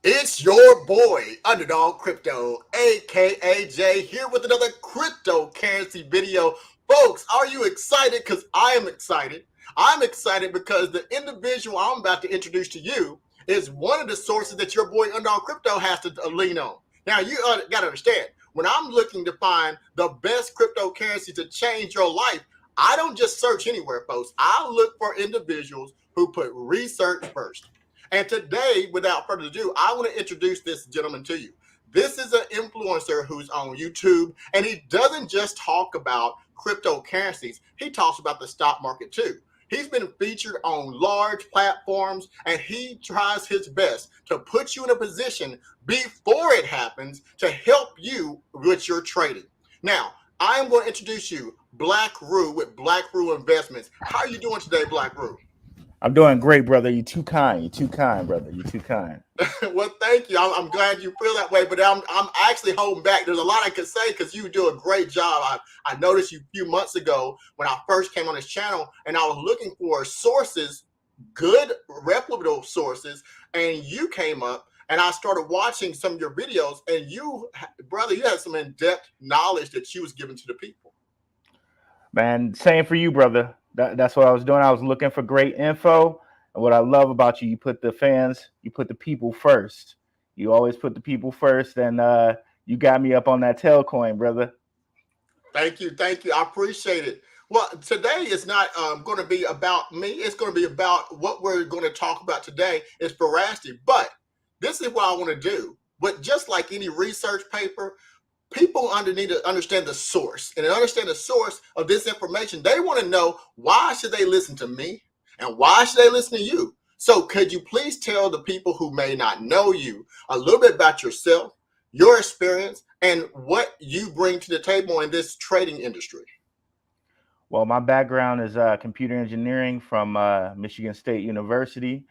It's your boy, Underdog Crypto, aka Jay, here with another cryptocurrency video. Folks, are you excited? Because I am excited. I'm excited because the individual I'm about to introduce to you is one of the sources that your boy Underdog Crypto has to lean on. Now, you got to understand, when I'm looking to find the best cryptocurrency to change your life, I don't just search anywhere, folks. I look for individuals who put research first. And today, without further ado, I want to introduce this gentleman to you. This is an influencer who's on YouTube, and he doesn't just talk about cryptocurrencies, he talks about the stock market too. He's been featured on large platforms, and he tries his best to put you in a position before it happens to help you with your trading. Now, I am going to introduce you, Blackrue with Blackrue Investments. How are you doing today, Blackrue? I'm doing great, brother. You're too kind. You're too kind, brother. You're too kind. Well, thank you. I'm glad you feel that way, but I'm actually holding back. There's a lot I could say because you do a great job. I noticed you a few months ago when I first came on this channel, and I was looking for sources, good reputable sources, and you came up, and I started watching some of your videos, and you, brother, you had some in-depth knowledge that you was giving to the people. Man, same for you, brother. That's what I was doing. I was looking for great info. And what I love about you, you put the fans, you put the people first. You always put the people first. And you got me up on that tail coin, brother. Thank you. Thank you. I appreciate it. Well, today is not going to be about me. It's going to be about what we're going to talk about today is veracity. But this is what I want to do. But just like any research paper, people need to understand the source. And to understand the source of this information, they want to know, why should they listen to me and why should they listen to you? So could you please tell the people who may not know you a little bit about yourself, your experience, and what you bring to the table in this trading industry? Well, my background is computer engineering from Michigan State University.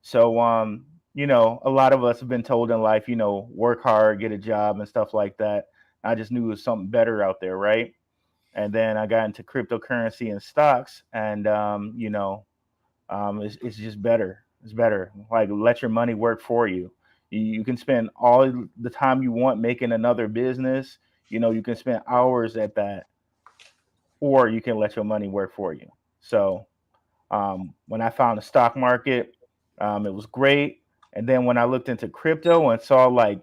So, a lot of us have been told in life, work hard, get a job, and stuff like that. I just knew it was something better out there, right? And then I got into cryptocurrency and stocks, and it's just better. It's better. Like, let your money work for you. You can spend all the time you want making another business. You can spend hours at that, or you can let your money work for you. So when I found the stock market, it was great. And then when I looked into crypto and saw like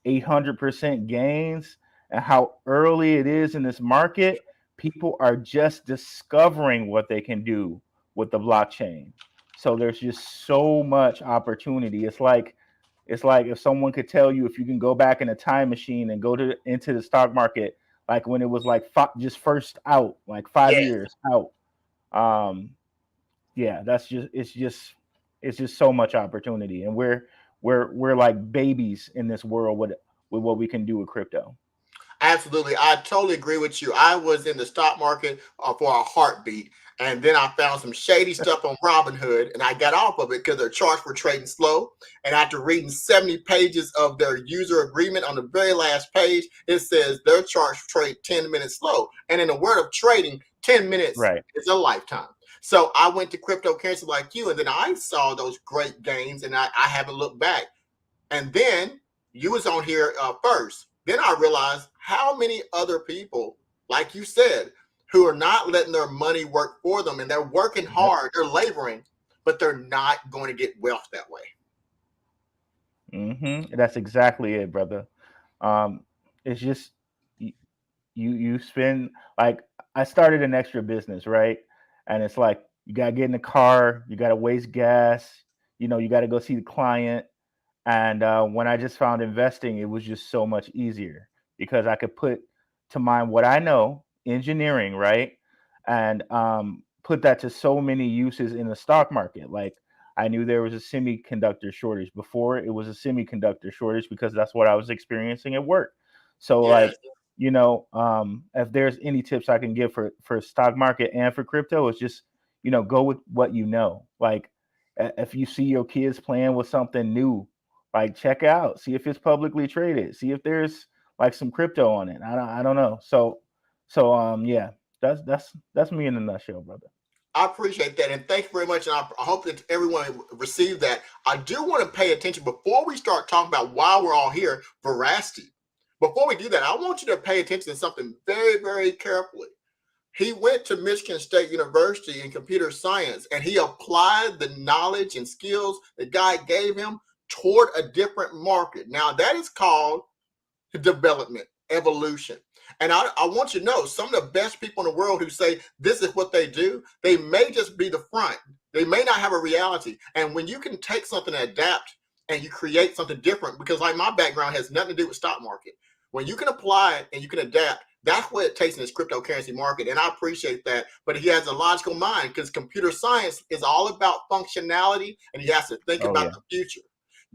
800% gains and how early it is in this market, people are just discovering what they can do with the blockchain. So there's just so much opportunity. It's like if someone could tell you, if you can go back in a time machine and go to into the stock market, like when it was like just first out, like five Yes. years out. Um, yeah, it's just so much opportunity, and we're like babies in this world with what we can do with crypto. Absolutely. I totally agree with you. I was in the stock market for a heartbeat. And then I found some shady stuff on Robinhood and I got off of it because their charts were trading slow. And after reading 70 pages of their user agreement, on the very last page, it says their charts trade 10 minutes slow. And in the world of trading, 10 minutes Right. is a lifetime. So I went to cryptocurrency like you, and then I saw those great gains, and I haven't looked back. And then you was on here first. Then I realized how many other people, like you said, who are not letting their money work for them, and they're working Yep. hard, they're laboring, but they're not going to get wealth that way. That's exactly it, brother. Um, it's just y- you spend like, I started an extra business, right? And it's like you gotta get in the car, you gotta waste gas, you gotta go see the client. And when I just found investing, it was just so much easier because I could put to mind what I know, engineering, right? And put that to so many uses in the stock market. Like, I knew there was a semiconductor shortage before it was a semiconductor shortage because that's what I was experiencing at work. So, Yes, like, if there's any tips I can give for stock market and for crypto, it's just, go with what you know. Like, if you see your kids playing with something new, like, check out, see if it's publicly traded, see if there's like some crypto on it. I don't know. So yeah, that's me in a nutshell, brother. I appreciate that, and thank you very much. And I hope that everyone received that. I do want to pay attention before we start talking about why we're all here. Veracity. Before we do that, I want you to pay attention to something very, very carefully. He went to Michigan State University in computer science, and he applied the knowledge and skills that God gave him toward a different market. Now, that is called development, evolution. And I want you to know some of the best people in the world who say this is what they do, they may just be the front. They may not have a reality. And when you can take something and adapt and you create something different, because like my background has nothing to do with stock market. When you can apply it and you can adapt, that's what it takes in this cryptocurrency market. And I appreciate that. But he has a logical mind because computer science is all about functionality and he has to think Oh about yeah, the future.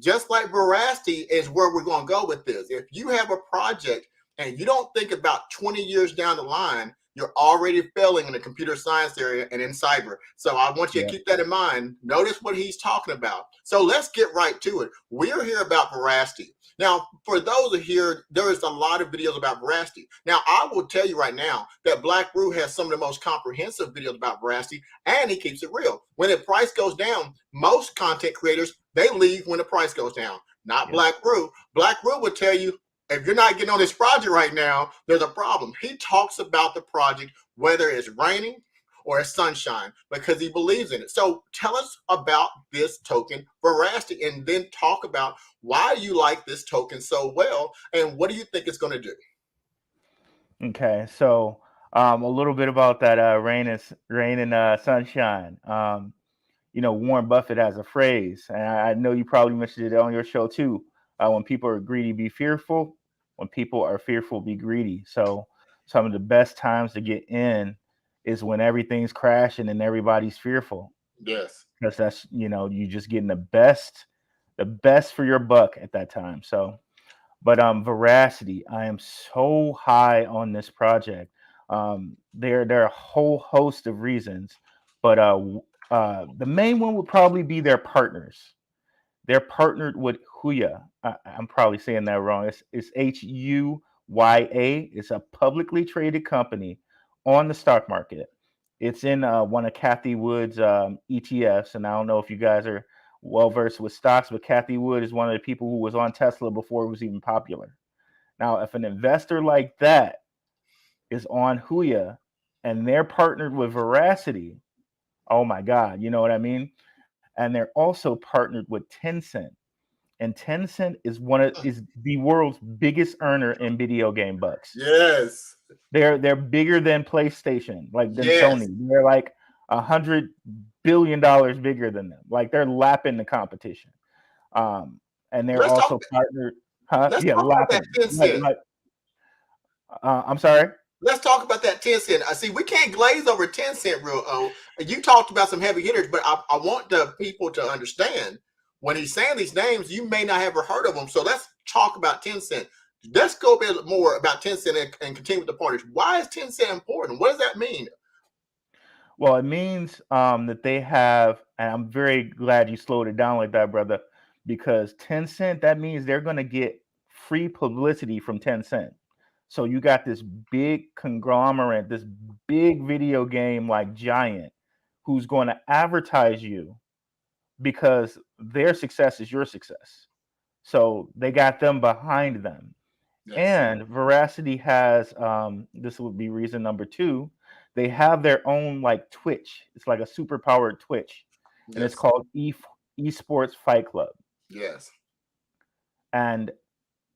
Just like Veracity is where we're going to go with this. If you have a project and you don't think about 20 years down the line, you're already failing in the computer science area and in cyber. So I want you to yeah, keep that in mind. Notice what he's talking about. So let's get right to it. We're here about Veracity. Now, for those who here, there is a lot of videos about Veracity. Now, I will tell you right now that Blackrue has some of the most comprehensive videos about Veracity, and he keeps it real. When the price goes down, most content creators, they leave when the price goes down. Not yep, Blackrue. Blackrue would tell you, if you're not getting on this project right now, there's a problem. He talks about the project, whether it's raining or it's sunshine, because he believes in it. So tell us about this token, Veracity, and then talk about why you like this token so well and what do you think it's going to do? okay. So a little bit about that rain and sunshine. Warren Buffett has a phrase, and I know you probably mentioned it on your show too. When people are greedy, be fearful. When people are fearful, be greedy. So some of the best times to get in is when everything's crashing and everybody's fearful, Yes. because that's you just getting the best for your buck at that time. So, but Veracity, I am so high on this project. There are a whole host of reasons, but the main one would probably be their partners. They're partnered with Huya. I'm probably saying that wrong. It's Huya. It's a publicly traded company on the stock market. It's in one of Kathy Wood's ETFs, and I don't know if you guys are well versed with stocks, but Kathy Wood is one of the people who was on Tesla before it was even popular. Now, if an investor like that is on Huya and they're partnered with Veracity, oh my God, you know what I mean? And they're also partnered with Tencent, and Tencent is the world's biggest earner in video game bucks. Yes. They're bigger than PlayStation, like than Yes. Sony. They're like $100 billion bigger than them. Like they're lapping the competition. And they're Let's talk. also partnered, huh? Let's Yeah, talk about that lapping. 10 cent. I'm sorry. Let's talk about that 10 cent. I see we can't glaze over 10 cent real. Oh, you talked about some heavy hitters, but I want the people to understand when he's saying these names, you may not have ever heard of them. So let's talk about 10 cent. Let's go a bit more about 10 cent and continue with the parties. Why is 10 cent important? What does that mean? Well, it means that they have, and I'm very glad you slowed it down like that, brother, because Tencent, that means they're going to get free publicity from Tencent. So you got this big conglomerate, this big video game like giant who's going to advertise you because their success is your success. So they got them behind them. Yes. And Veracity has this would be reason number two. They have their own like Twitch. It's like a super powered Twitch, and it's Yes. called Esports Fight Club. Yes. And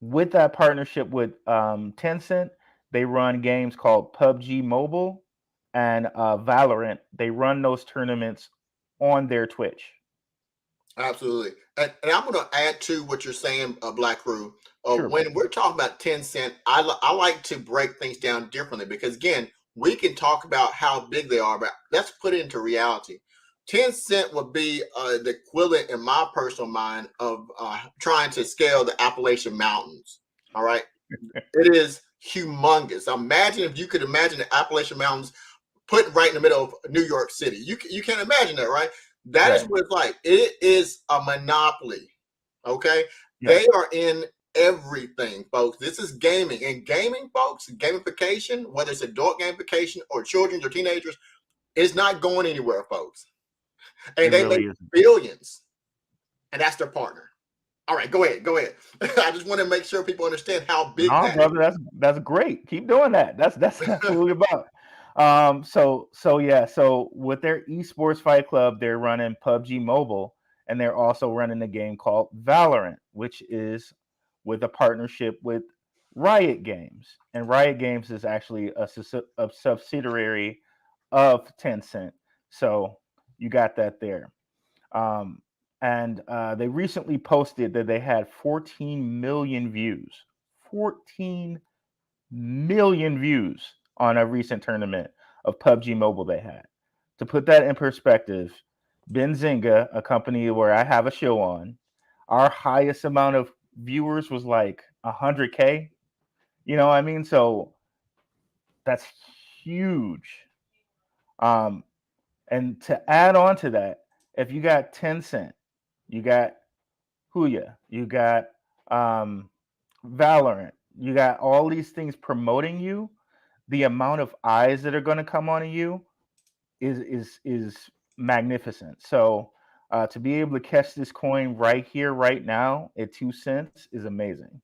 with that partnership with Tencent, they run games called PUBG Mobile and Valorant. They run those tournaments on their Twitch. Absolutely. And I'm going to add to what you're saying, Black Crew. Sure, bro. When we're talking about 10 cent, I like to break things down differently because, again, we can talk about how big they are, but let's put it into reality. 10 cent would be the equivalent, in my personal mind, of trying to scale the Appalachian Mountains. All right. It is humongous. Imagine if you could imagine the Appalachian Mountains put right in the middle of New York City. You can't imagine that, right? That is Right. what it's like. It is a monopoly. Okay, Yeah. they are in everything, folks. This is gaming, and gaming, folks, gamification, whether it's adult gamification or children's or teenagers, It's not going anywhere, folks. It And they make really isn't. billions, and that's their partner. All right, go ahead, go ahead. I just want to make sure people understand how big No, that is. brother, that's great. Keep doing that. That's what we're about. So with their esports fight club, they're running PUBG Mobile, and they're also running a game called Valorant, which is with a partnership with Riot Games. And Riot Games is actually a subsidiary of Tencent. So you got that there. Um, and they recently posted that they had 14 million views. 14 million views on a recent tournament of PUBG Mobile they had. To put that in perspective, Benzinga, a company where I have a show on, our highest amount of viewers was like 100K. You know what I mean? So that's huge. Um, and to add on to that, if you got Tencent, you got Huya, you got um, Valorant, you got all these things promoting you, the amount of eyes that are going to come on you is magnificent. So to be able to catch this coin right here, right now at 2 cents is amazing.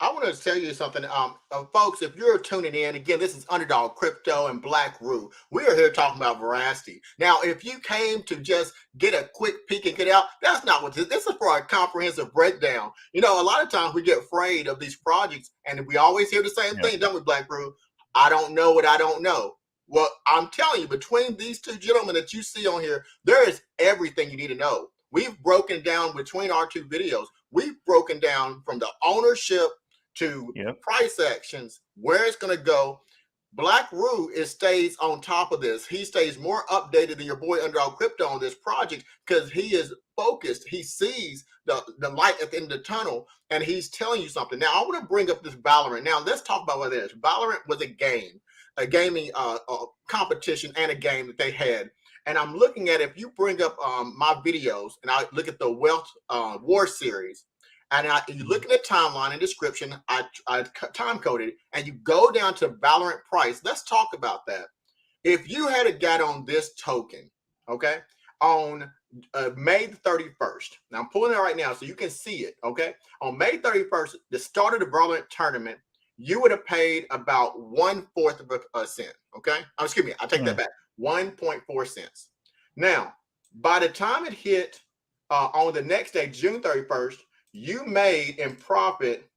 I want to tell you something, folks. If you're tuning in again, this is Underdog Crypto and Blackrue. We are here talking about Verasity. Now, if you came to just get a quick peek and get out, that's not what this is. This is for a comprehensive breakdown. You know, a lot of times we get afraid of these projects, and we always hear the same Yep. thing, don't we, Blackrue? I don't know what I don't know. Well, I'm telling you, between these two gentlemen that you see on here, there is everything you need to know. We've broken down between our two videos. We've broken down from the ownership to Yep. price actions, where it's going to go. Blackrue stays on top of this. He stays more updated than your boy Underdog Crypto on this project because he is focused. He sees the light at the end of the tunnel, and he's telling you something. Now, I want to bring up this Valorant. Now, let's talk about what it is. Valorant was a gaming competition and a game that they had. And I'm looking at, if you bring up my videos and I look at the Wealth War series, and you look at the timeline and description, I time coded it, and you go down to Valorant price. Let's talk about that. If you had a got on this token, okay, on May the 31st, now I'm pulling it right now so you can see it, okay? On May 31st, the start of the Valorant tournament, you would have paid about 1/4 of a cent, okay? Oh, excuse me, I take that back, 1.4 cents. Now, by the time it hit on the next day, June 31st, you made in profit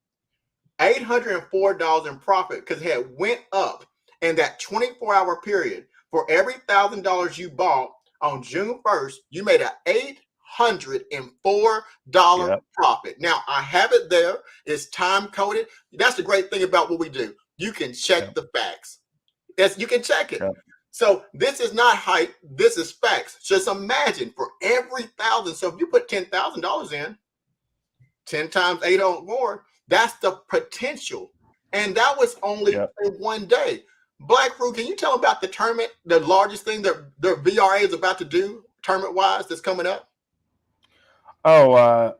$804 in profit because it had went up in that 24-hour period. For every $1,000 you bought on June 1st, you made an $804 Yep. profit. Now, I have it there. It's time coded. That's the great thing about what we do. You can check Yep. the facts. You can check it. Yep. So this is not hype. This is facts. Just imagine for every thousand. So if you put $10,000 in, 10 times 8 on more, that's the potential. And that was only Yep. for one day. Blackrue, can you tell them about the tournament, the largest thing that their VRA is about to do, tournament wise, that's coming up? Oh,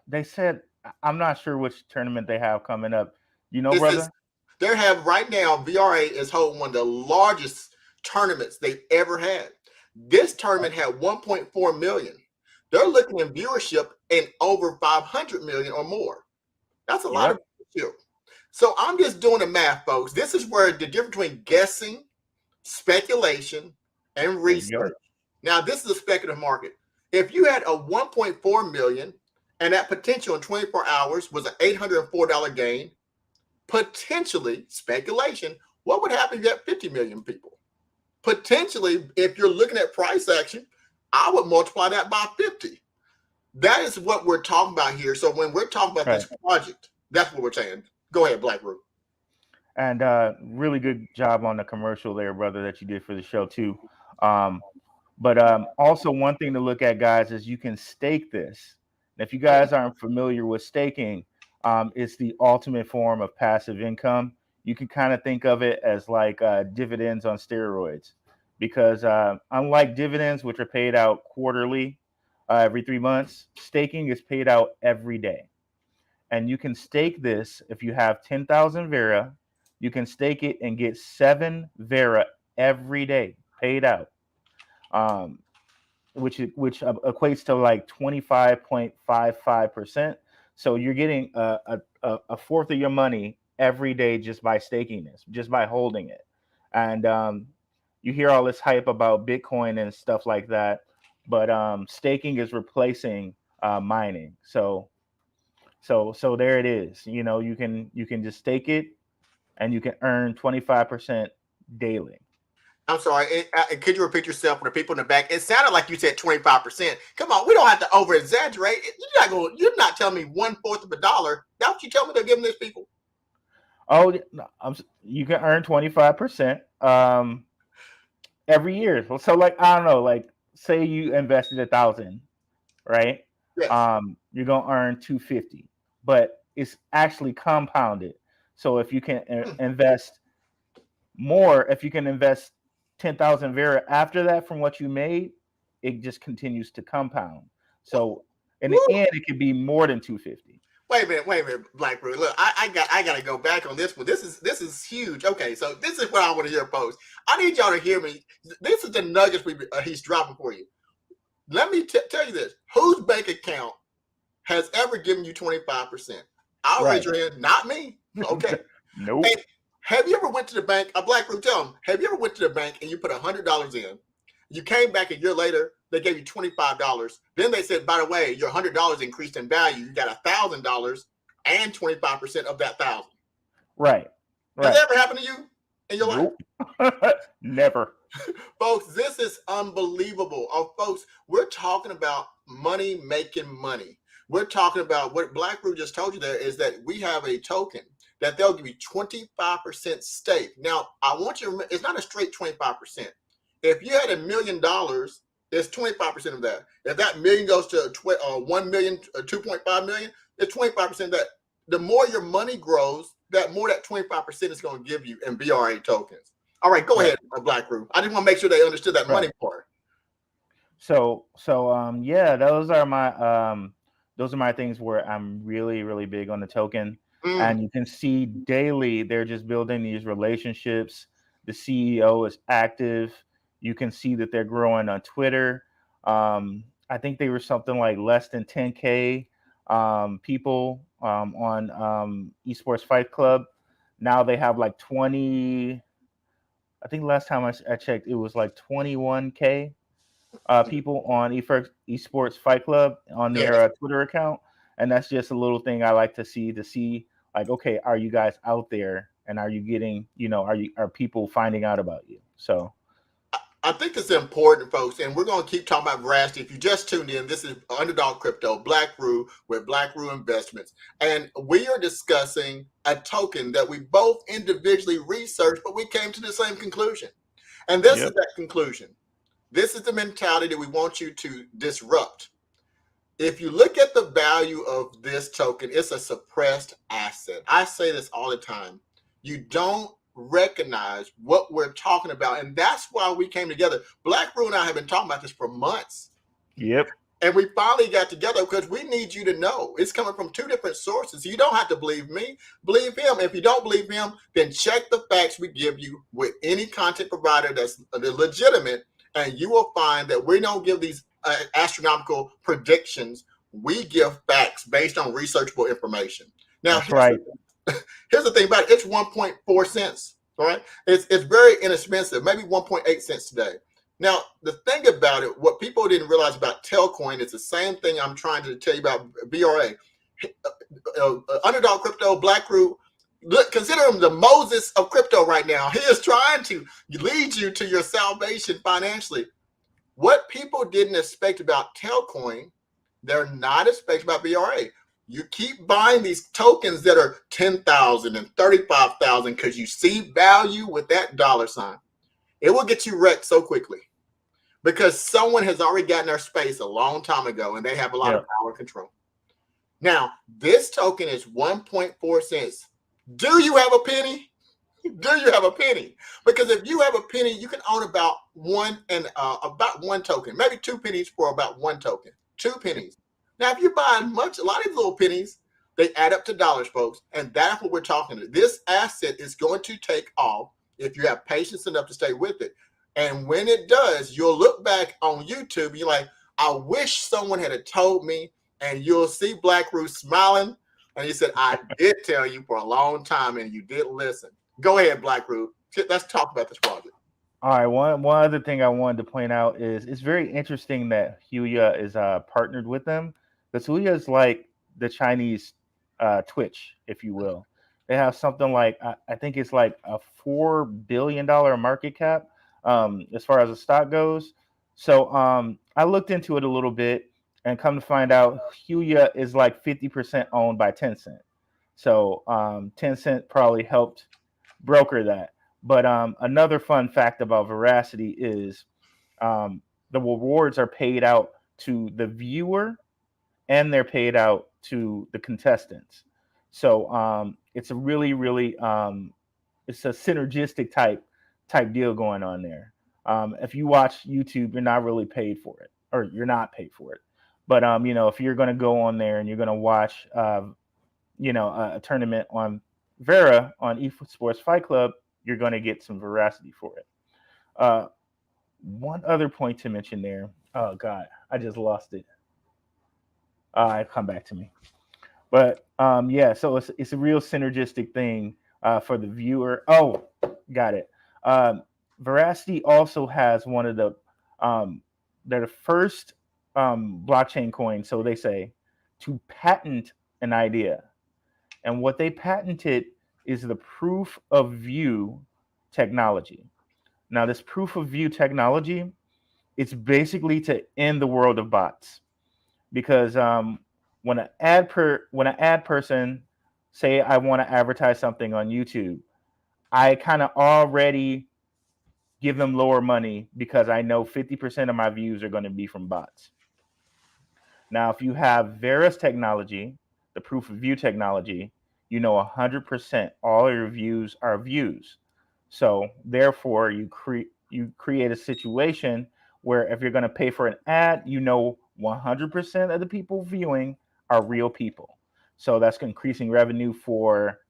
they said I'm not sure which tournament they have coming up. You know, This is, brother? they have right now, VRA is holding one of the largest tournaments they've ever had. This tournament had 1.4 million. They're looking at viewership in over 500 million or more. That's a lot of Yep. viewership. So I'm just doing the math, folks. This is where the difference between guessing, speculation, and There you go. research. Now, this is a speculative market. If you had a 1.4 million and that potential in 24 hours was an $804 gain, potentially speculation, what would happen if you had 50 million people? Potentially, if you're looking at price action, I would multiply that by 50. That is what we're talking about here. So when we're talking about Right. this project, that's what we're saying. Go ahead, Blackrue. And really good job on the commercial there, brother, that you did for the show too. Um, but also one thing to look at, guys, is you can stake this. And if you guys aren't familiar with staking, it's the ultimate form of passive income. You can kind of think of it as like dividends on steroids, because unlike dividends, which are paid out quarterly, every 3 months, staking is paid out every day. And you can stake this if you have 10,000 Vera. You can stake it and get 7 Vera every day paid out, um, which equates to like 25.55%. So you're getting a fourth of your money every day just by staking this, just by holding it. And you hear all this hype about Bitcoin and stuff like that, but staking is replacing mining. So there it is. You can just stake it, and you can earn 25% daily. I'm sorry. Could you repeat yourself for the people in the back? It sounded like you said 25%. Come on, we don't have to over exaggerate. You're not telling me 1/4 of a dollar. That's what you tell me they're giving these people. Oh, you can earn 25% every year. So like, I don't know, like say you invested 1,000, right? Yes. You're gonna earn 250, but it's actually compounded. So if you can invest more, if you can invest 10,000 Vera after that from what you made, it just continues to compound. So in the end, it could be more than 250. Wait a minute, Blackrue. Look, I gotta go back on this one. This is huge. Okay, so this is what I want to hear, folks. I need y'all to hear me. This is the nuggets he's dropping for you. Let me tell you this: whose bank account has ever given you 25%? I'll raise your hand. Not me. Okay. Nope. And have you ever went to the bank? A Blackrue, tell them. Have you ever went to the bank and you put $100 in? You came back a year later, they gave you $25. Then they said, by the way, your $100 increased in value. You got $1,000 and 25% of that $1,000. Right. Has that ever happened to you in your life? Never. Folks, this is unbelievable. Oh, folks, we're talking about money making money. We're talking about what Blackrue just told you there is that we have a token that they'll give you 25% stake. Now, I want you to remember, it's not a straight 25%. If you had $1 million, it's 25% of that. If that million goes to 1 million, 2.5 million, it's 25% of that. The more your money grows, that more that 25% is going to give you in BRA tokens. All right, go ahead, Blackrue. I just want to make sure they understood that money part. So yeah, those are my things where I'm really, really big on the token. And you can see daily they're just building these relationships. The CEO is active. You can see that they're growing on Twitter. I think they were something like less than 10K people on Esports Fight Club. Now they have like 20. I think last time I checked, it was like 21K people on Esports Fight Club on their Twitter account. And that's just a little thing I like to see like, okay, are you guys out there, and are you getting, are people finding out about you? So I think it's important, folks, and we're going to keep talking about Verasity. If you just tuned in, this is Underdog Crypto, Blackrue with Blackrue Investments, and we are discussing a token that we both individually researched, but we came to the same conclusion. And this is that conclusion. This is the mentality that we want you to disrupt. If you look at the value of this token, it's a suppressed asset. I say this all the time. You don't recognize what we're talking about, and that's why we came together. Blackrue and I have been talking about this for months. Yep. And we finally got together because we need you to know it's coming from two different sources. You don't have to believe me, believe him. If you don't believe him, then check the facts we give you with any content provider that's legitimate, and you will find that we don't give these astronomical predictions. We give facts based on researchable information. Now, here's the thing about it. It's 1.4 cents. All right. It's very inexpensive, maybe 1.8 cents today. Now, the thing about it, what people didn't realize about Telcoin, it's the same thing I'm trying to tell you about BRA. Underdog Crypto, Blackrue, consider him the Moses of crypto right now. He is trying to lead you to your salvation financially. What people didn't expect about Telcoin, they're not expecting about BRA. You keep buying these tokens that are 10,000 and 35,000 because you see value with that dollar sign. It will get you wrecked so quickly because someone has already gotten their space a long time ago and they have a lot of power control. Now, this token is 1.4 cents. Do you have a penny? Do you have a penny? Because if you have a penny, you can own about one token, maybe 2 pennies for about 1 token, 2 pennies. Now, if you buy a lot of these little pennies, they add up to dollars, folks. And that's what we're talking about. This asset is going to take off if you have patience enough to stay with it. And when it does, you'll look back on YouTube and you're like, I wish someone had told me. And you'll see Blackrue smiling. And he said, I did tell you for a long time and you didn't listen. Go ahead, Blackrue. Let's talk about this project. All right, one other thing I wanted to point out is it's very interesting that Huya is partnered with them. Because Huya is like the Chinese Twitch, if you will. They have something like I think it's like a $4 billion market cap as far as the stock goes. So I looked into it a little bit, and come to find out, Huya is like 50% owned by Tencent. So Tencent probably helped broker that. But another fun fact about Verasity is the rewards are paid out to the viewer and they're paid out to the contestants. So it's a really, really, it's a synergistic type deal going on there. If you watch YouTube, you're not really paid for it, or you're not paid for it. But if you're going to go on there and you're going to watch, a tournament on Vera on Esports Fight Club, you're going to get some Veracity for it. One other point to mention there. Oh God, I just lost it. Come back to me. But yeah, so it's a real synergistic thing for the viewer. Oh, got it. Veracity also has one of they're the first blockchain coin, so they say, to patent an idea. And what they patented is the proof of view technology. Now, this proof of view technology, it's basically to end the world of bots, because when an ad person say I want to advertise something on YouTube, I kind of already give them lower money because I know 50% of my views are going to be from bots. Now, if you have Vera's technology, the proof of view technology, 100% all your views are views. So therefore, you create a situation where if you're going to pay for an ad, 100% of the people viewing are real people. So that's increasing revenue for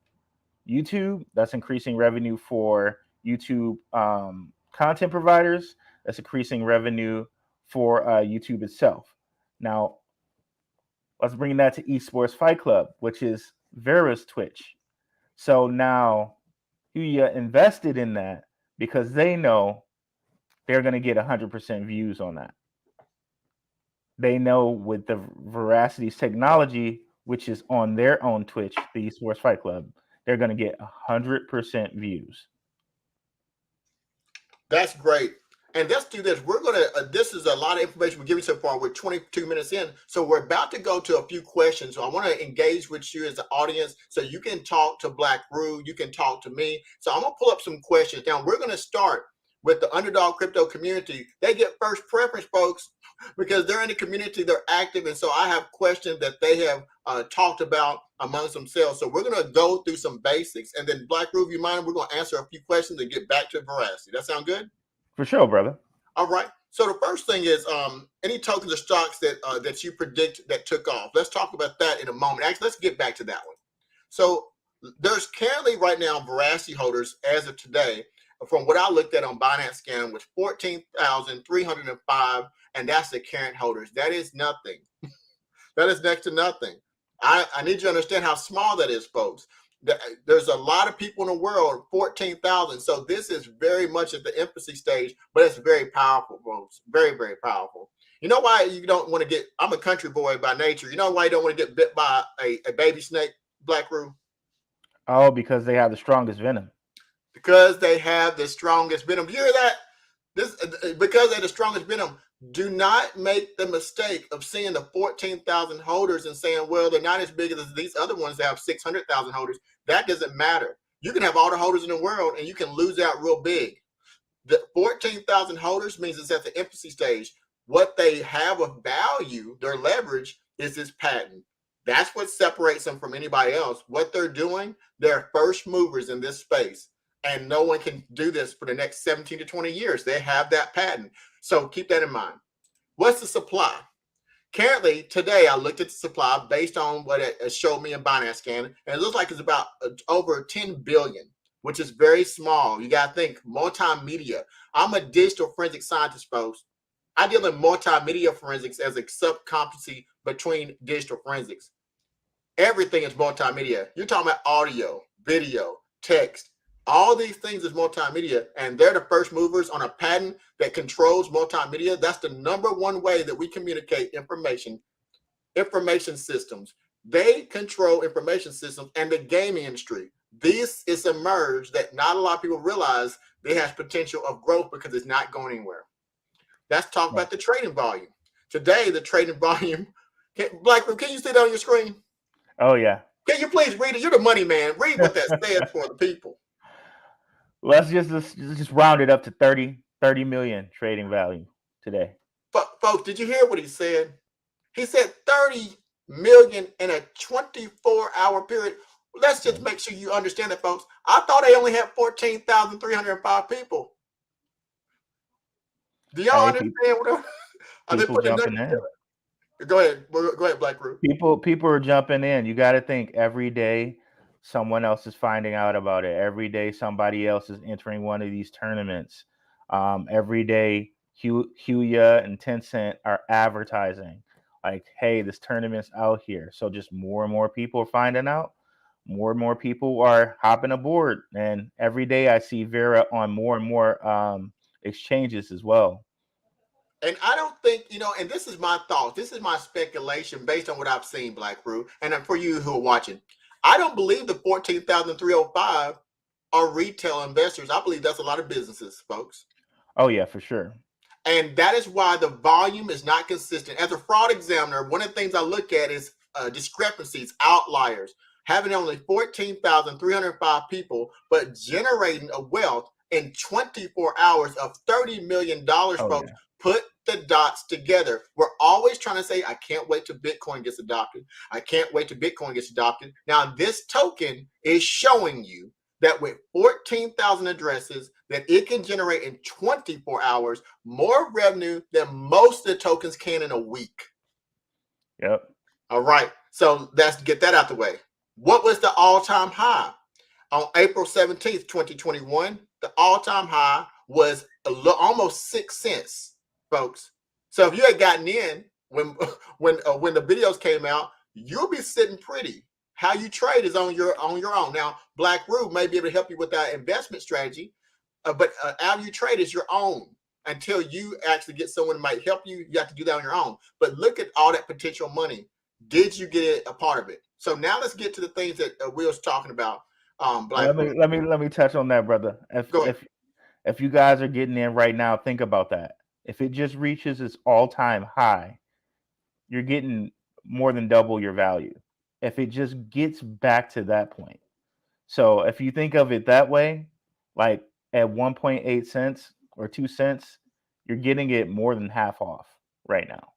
YouTube. That's increasing revenue for YouTube content providers. That's increasing revenue for YouTube itself. Now, let's bring that to Esports Fight Club, which is Vera's Twitch. So now Huya invested in that because they know they're going to get 100% views on that. They know with the Veracity's technology, which is on their own Twitch, the Esports Fight Club, they're going to get 100% views. That's great. And let's do this. We're going to, this is a lot of information we're giving so far. We're 22 minutes in. So we're about to go to a few questions. So I want to engage with you as an audience so you can talk to Blackrue. You can talk to me. So I'm going to pull up some questions. Now we're going to start with the Underdog Crypto community. They get first preference, folks, because they're in the community, they're active. And so I have questions that they have talked about amongst themselves. So we're going to go through some basics. And then Blackrue, if you mind, we're going to answer a few questions and get back to Veracity. That sound good? For sure, brother. All right. So the first thing is any tokens or stocks that you predict that took off. Let's talk about that in a moment. Actually, let's get back to that one. So there's currently right now Verasity Holders as of today, from what I looked at on Binance Scan, was 14,305, and that's the current holders. That is nothing. That is next to nothing. I need you to understand how small that is, folks. There's a lot of people in the world, 14,000. So this is very much at the infancy stage, but it's very powerful, folks. Very, very powerful. You know why you don't want to get, I'm a country boy by nature. You know why you don't want to get bit by a baby snake, Blackrue? Oh, because they have the strongest venom. Because they have the strongest venom. You hear that? Because they're the strongest venom. Do not make the mistake of seeing the 14,000 holders and saying, well, they're not as big as these other ones that have 600,000 holders. That doesn't matter. You can have all the holders in the world and you can lose out real big. The 14,000 holders means it's at the infancy stage. What they have of value, their leverage, is this patent. That's what separates them from anybody else. What they're doing, they're first movers in this space. And no one can do this for the next 17 to 20 years. They have that patent. So keep that in mind. What's the supply? Currently, today, I looked at the supply based on what it showed me in Binance Scan, and it looks like it's about over 10 billion. which is very small. You got to think multimedia. I'm a digital forensic scientist, folks. I deal in multimedia forensics as a sub competency between digital forensics. Everything is multimedia. You're talking about audio, video, text. All these things is multimedia, and they're the first movers on a patent that controls multimedia. That's the number one way that we communicate information systems. They control information systems and the gaming industry. This is a merge that not a lot of people realize they has potential of growth because it's not going anywhere. Let's talk Yeah. about the trading volume. Today, the trading volume. Blackrue, can you see that on your screen? Oh yeah. Can you please read it? You're the money man. Read what that says for the people. Let's just round it up to 30 million trading value today. Folks, did you hear what he said? He said 30 million in a 24-hour period. Let's just make sure you understand that, folks. I thought they only had 14,305 people. Do y'all Hey, understand what are they people putting the jumping numbers in. together? Go ahead. Go ahead, Blackrue. People are jumping in. You got to think every day someone else is finding out about it. Every day somebody else is entering one of these tournaments. Every day Huya and Tencent are advertising like, hey, this tournament's out here. So just more and more people are finding out. More and more people are hopping aboard. And every day I see Vera on more and more exchanges as well. And I don't think, and this is my thought. This is my speculation based on what I've seen, Blackrue. And for you who are watching, I don't believe the 14,305 are retail investors. I believe that's a lot of businesses, folks. Oh yeah, for sure. And that is why the volume is not consistent. As a fraud examiner, one of the things I look at is discrepancies, outliers. Having only 14,305 people, but generating a wealth in 24 hours of $30 million, Oh folks. yeah. Put the dots together. We're always trying to say, I can't wait till Bitcoin gets adopted. I can't wait till Bitcoin gets adopted. Now, this token is showing you that with 14,000 addresses, that it can generate in 24 hours more revenue than most of the tokens can in a week. Yep. All right. So let's get that out the way. What was the all-time high? On April 17th, 2021, the all-time high was almost 6 cents, folks. So if you had gotten in when the videos came out, you'll be sitting pretty. How you trade is on your own. Now, Blackrue may be able to help you with that investment strategy, but how you trade is your own. Until you actually get someone who might help you, you have to do that on your own. But look at all that potential money. Did you get a part of it? So now let's get to the things that Will was talking about. Blackrue. Let me touch on that, brother. Go ahead. If you guys are getting in right now, think about that. If it just reaches its all-time high, you're getting more than double your value. If it just gets back to that point. So if you think of it that way, like at 1.8 cents or 2 cents, you're getting it more than half off right now.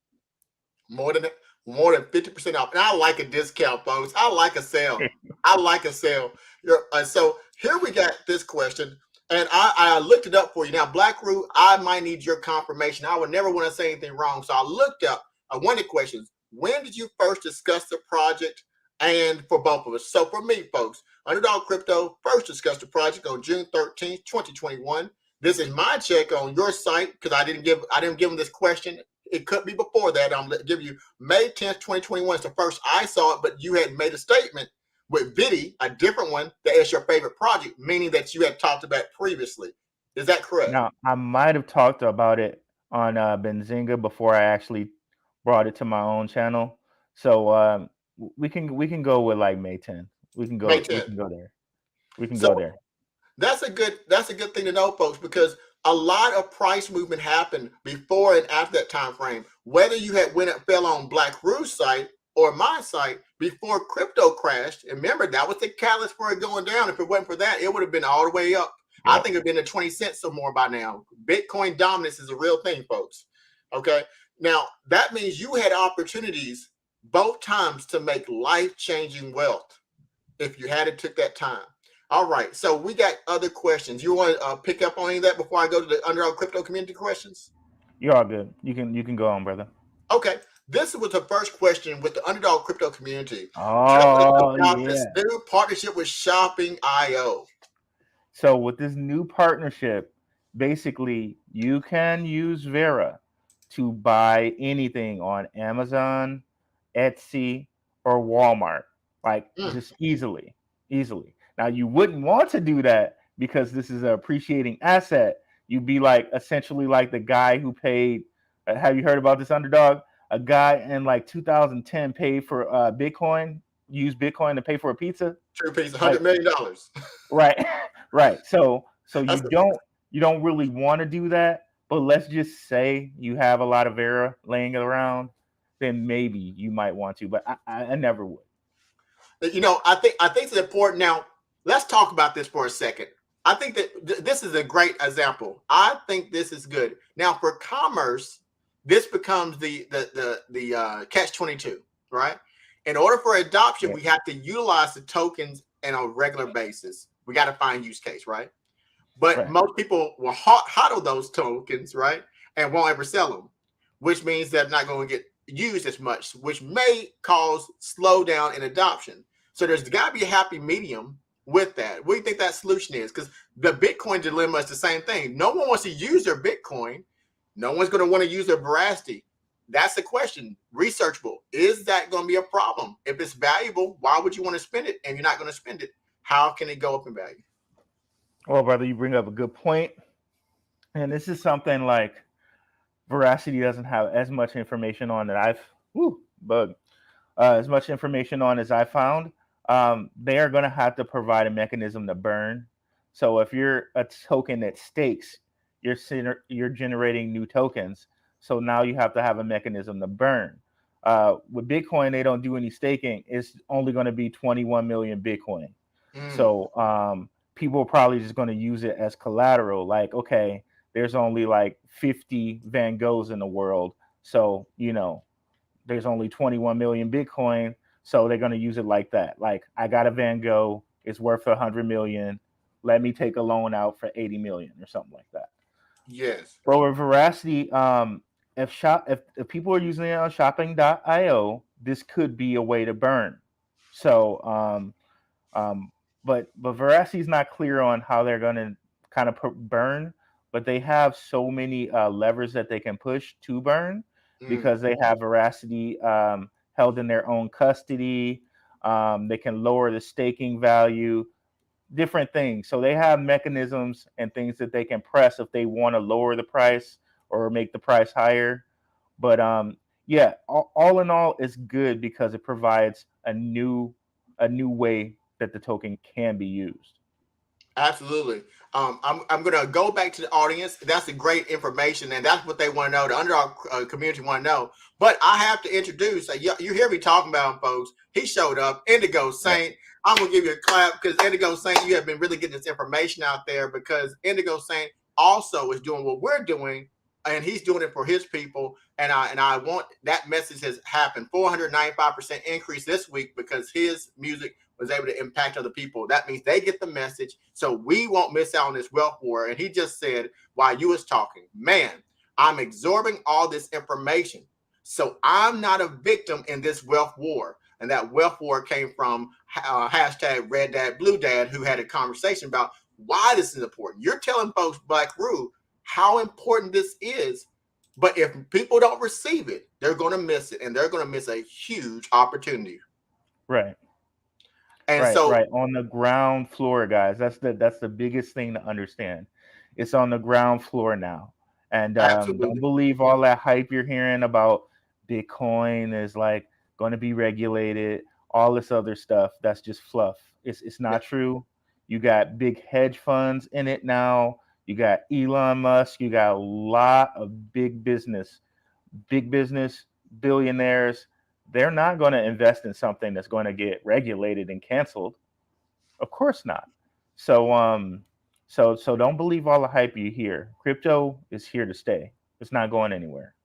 More than 50% off. And I like a discount, folks. I like a sale. I like a sale. So here we got this question. And I looked it up for you. Now, Blackrue, I might need your confirmation. I would never want to say anything wrong. So I looked up one of the questions. When did you first discuss the project? And for both of us. So for me, folks, Underdog Crypto first discussed the project on June 13th, 2021. This is my check on your site because I didn't give them this question. It could be before that. I'm going to give you May 10th, 2021 is the first I saw it, but you had made a statement with Vidi, a different one, that is your favorite project, meaning that you had talked about previously. Is that correct? Now, I might have talked about it on Benzinga before I actually brought it to my own channel. So we can go with like May 10th. May We 10th. can go there. We can So go there. that's a good thing to know, folks, because a lot of price movement happened before and after that time frame. Whether you had went and fell on Blackrue's site or my site before crypto crashed, and remember that was the catalyst for it going down. If it wasn't for that, it would have been all the way up. I Yep. think it'd been at 20 cents or more by now. Bitcoin dominance is a real thing, folks. Okay. Now that means you had opportunities both times to make life-changing wealth if you had took that time. All right, so we got other questions. You want to pick up on any of that before I go to the Underdog Crypto community questions? You're all good. You can go on, brother. Okay, this was the first question with the Underdog Crypto community. Tell us Oh about this yeah. new partnership with Shopping.io. So with this new partnership, basically you can use Vera to buy anything on Amazon, Etsy, or Walmart, like Mm, just easily. Now you wouldn't want to do that because this is an appreciating asset. You'd be like essentially like the guy who paid. Have you heard about this underdog? A guy in like 2010 paid for Bitcoin, used Bitcoin to pay for a pizza. true piece, Like $100 million. right, right. So That's you don't really want to do that. But let's just say you have a lot of Vera laying around, then maybe you might want to. But I never would. I think it's important. Now, let's talk about this for a second. I think that this is a great example. I think this is good. Now, for commerce, this becomes the catch-22, right? In order for adoption, Yeah, we have to utilize the tokens on a regular basis. We got to find use case, right? But right. most people will hodl those tokens, right, and won't ever sell them, which means they're not going to get used as much, which may cause slowdown in adoption. So there's got to be a happy medium with that. What do you think that solution is? Because the Bitcoin dilemma is the same thing. No one wants to use their Bitcoin. No one's going to want to use their Verasity. That's the question. Researchable. Is that going to be a problem? If it's valuable, why would you want to spend it? And you're not going to spend it. How can it go up in value? Well, brother, you bring up a good point, and this is something like Veracity doesn't have as much information on that I've bug as much information on as I found. They are going to have to provide a mechanism to burn. So if you're a token that stakes, you're generating new tokens. So now you have to have a mechanism to burn. With Bitcoin, they don't do any staking. It's only going to be 21 million Bitcoin. Mm, So people are probably just going to use it as collateral. Like, okay, there's only like 50 Van Goghs in the world. So, there's only 21 million Bitcoin. So they're going to use it like that. Like, I got a Van Gogh, it's worth 100 million. Let me take a loan out for 80 million or something like that. yes. But with Veracity, if people are using it on shopping.io, this could be a way to burn. So um, but Veracity's not clear on how they're going to kind of burn, but they have so many levers that they can push to burn Mm. because they have Veracity held in their own custody. They can lower the staking value, different things. So they have mechanisms and things that they can press if they want to lower the price or make the price higher. But yeah, all in all, it's good because it provides a new way that the token can be used. Absolutely. I'm going to go back to the audience. That's a great information, and that's what they want to know. The underdog community want to know. But I have to introduce. You hear me talking about him, folks. He showed up, Indigo Yeah. Saint. I'm going to give you a clap because Indigo Saint, you have been really getting this information out there because Indigo Saint also is doing what we're doing, and he's doing it for his people. And I want that message has happened. 495% increase this week because his music was able to impact other people. That means they get the message, so we won't miss out on this wealth war. And he just said while you was talking, man, I'm absorbing all this information, so I'm not a victim in this wealth war. And that wealth war came from hashtag Red Dad Blue Dad, who had a conversation about why this is important. You're telling folks, Blackrue, how important this is. But if people don't receive it, they're going to miss it, and they're going to miss a huge opportunity. Right. And Right, so, right. On the ground floor, guys. That's the biggest thing to understand. It's on the ground floor now. And don't absolutely. believe all that hype you're hearing about Bitcoin is like going to be regulated, all this other stuff. That's just fluff. It's Yeah, not true. You got big hedge funds in it now. You got Elon Musk. You got a lot of big business billionaires. They're not going to invest in something that's going to get regulated and canceled. Of course not. So so don't believe all the hype you hear. Crypto is here to stay. It's not going anywhere.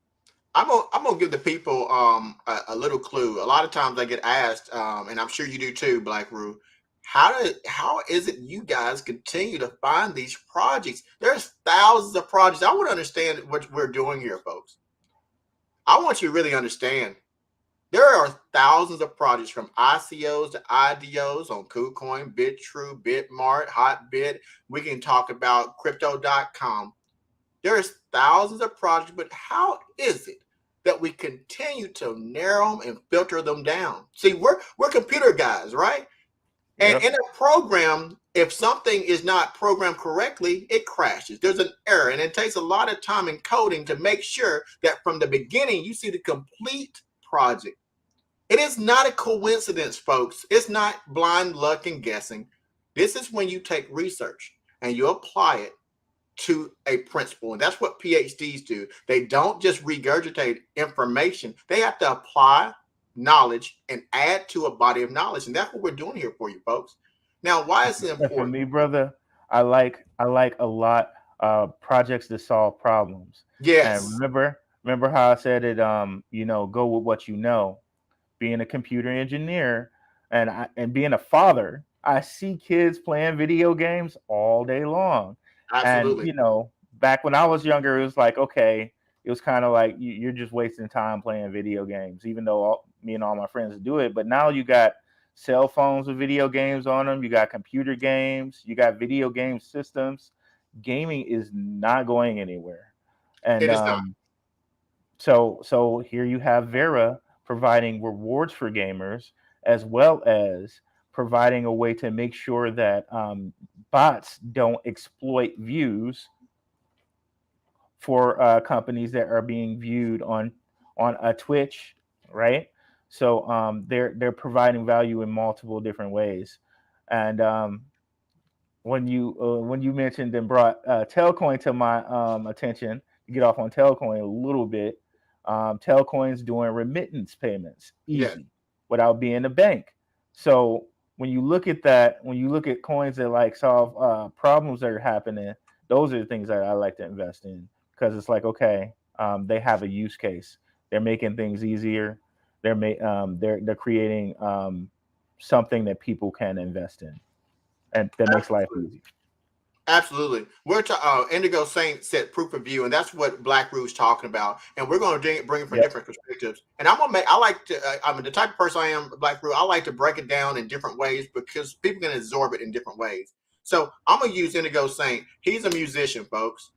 I'm gonna give the people a little clue. A lot of times I get asked, and I'm sure you do too, Blackrue. How is it you guys continue to find these projects? There's thousands of projects. I want to understand what we're doing here, folks. I want you to really understand. There are thousands of projects from ICOs to IDOs on KuCoin, BitTrue, Bitmart, Hotbit. We can talk about crypto.com. There's thousands of projects, but how is it that we continue to narrow them and filter them down? See, we're computer guys, right? And Yep. in a program, if something is not programmed correctly, it crashes. There's an error, and it takes a lot of time in coding to make sure that from the beginning you see the complete project. It is not a coincidence, folks. It's not blind luck and guessing. This is when you take research and you apply it to a principle. And that's what PhDs do. They don't just regurgitate information, they have to apply knowledge and add to a body of knowledge. And that's what we're doing here for you, folks. Now, why is it And for important? me, brother, I like a lot projects that solve problems. And Yes, remember how I said it. Go with what you know. Being a computer engineer and being a father, I see kids playing video games all day long. And absolutely. back when I was younger, it was like, okay, it was kind of like you're just wasting time playing video games, even though me and all my friends do it. But now you got cell phones with video games on them, you got computer games, you got video game systems. Gaming is not going anywhere. And It is not. so here you have Vera providing rewards for gamers, as well as providing a way to make sure that bots don't exploit views for companies that are being viewed on a Twitch, right? So they're providing value in multiple different ways. And when you mentioned and brought Telcoin to my attention, to get off on Telcoin a little bit, Telcoin's doing remittance payments Yes, easy without being a bank. So when you look at that, when you look at coins that like solve problems that are happening, those are the things that I like to invest in, because it's like, okay, they have a use case. They're making things easier. They're creating something that people can invest in, and that makes life easy. absolutely. We're Indigo Saint said proof of view, and that's what Blackrue's talking about. And we're going to bring it from Yep. different perspectives. And I'm gonna make. I like to. I mean, the type of person I am, Blackrue. I like to break it down in different ways because people can absorb it in different ways. So I'm gonna use Indigo Saint. He's a musician, folks.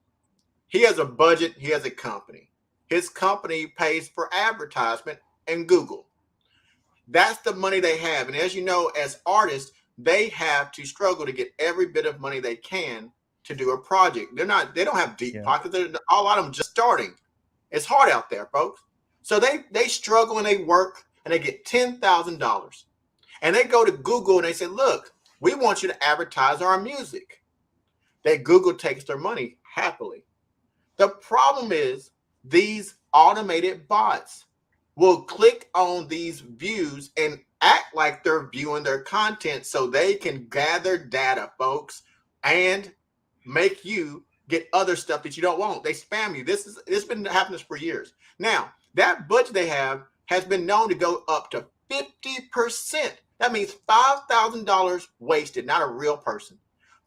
He has a budget. He has a company. His company pays for advertisement and Google. That's the money they have. And as you know, as artists, they have to struggle to get every bit of money they can to do a project. They don't have deep Yeah. pockets. A lot of them just starting. It's hard out there, folks. So they struggle and they work and they get $10,000. And they go to Google and they say, look, we want you to advertise our music. That Google takes their money happily. The problem is these automated bots will click on these views and act like they're viewing their content so they can gather data, folks, and make you get other stuff that you don't want. They spam you. This been happening for years. Now, that budget they have has been known to go up to 50%. That means $5,000 wasted, not a real person.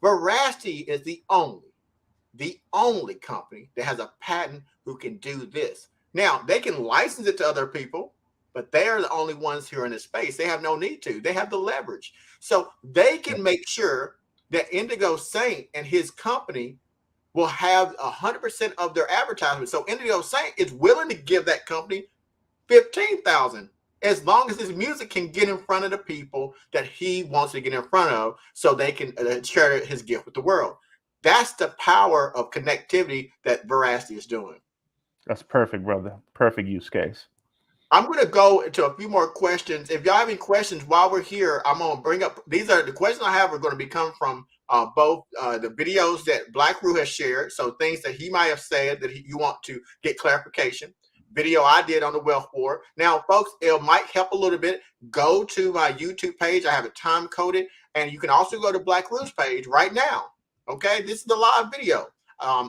Veracity is the only company that has a patent who can do this. Now, they can license it to other people, but they are the only ones who are in this space. They have no need to. They have the leverage. So they Yep. can make sure that Indigo Saint and his company will have 100% of their advertisement. So Indigo Saint is willing to give that company 15,000 as long as his music can get in front of the people that he wants to get in front of so they can share his gift with the world. That's the power of connectivity that Veracity is doing. That's perfect, brother. Perfect use case. I'm going to go into a few more questions. If y'all have any questions while we're here, I'm going to bring up. These are the questions I have are going to be come from both the videos that Blackrue has shared. So things that he might have said that you want to get clarification. Video I did on the wealth war. Now, folks, it might help a little bit. Go to my YouTube page. I have it time coded, and you can also go to Blackrue's page right now. Okay, this is the live video,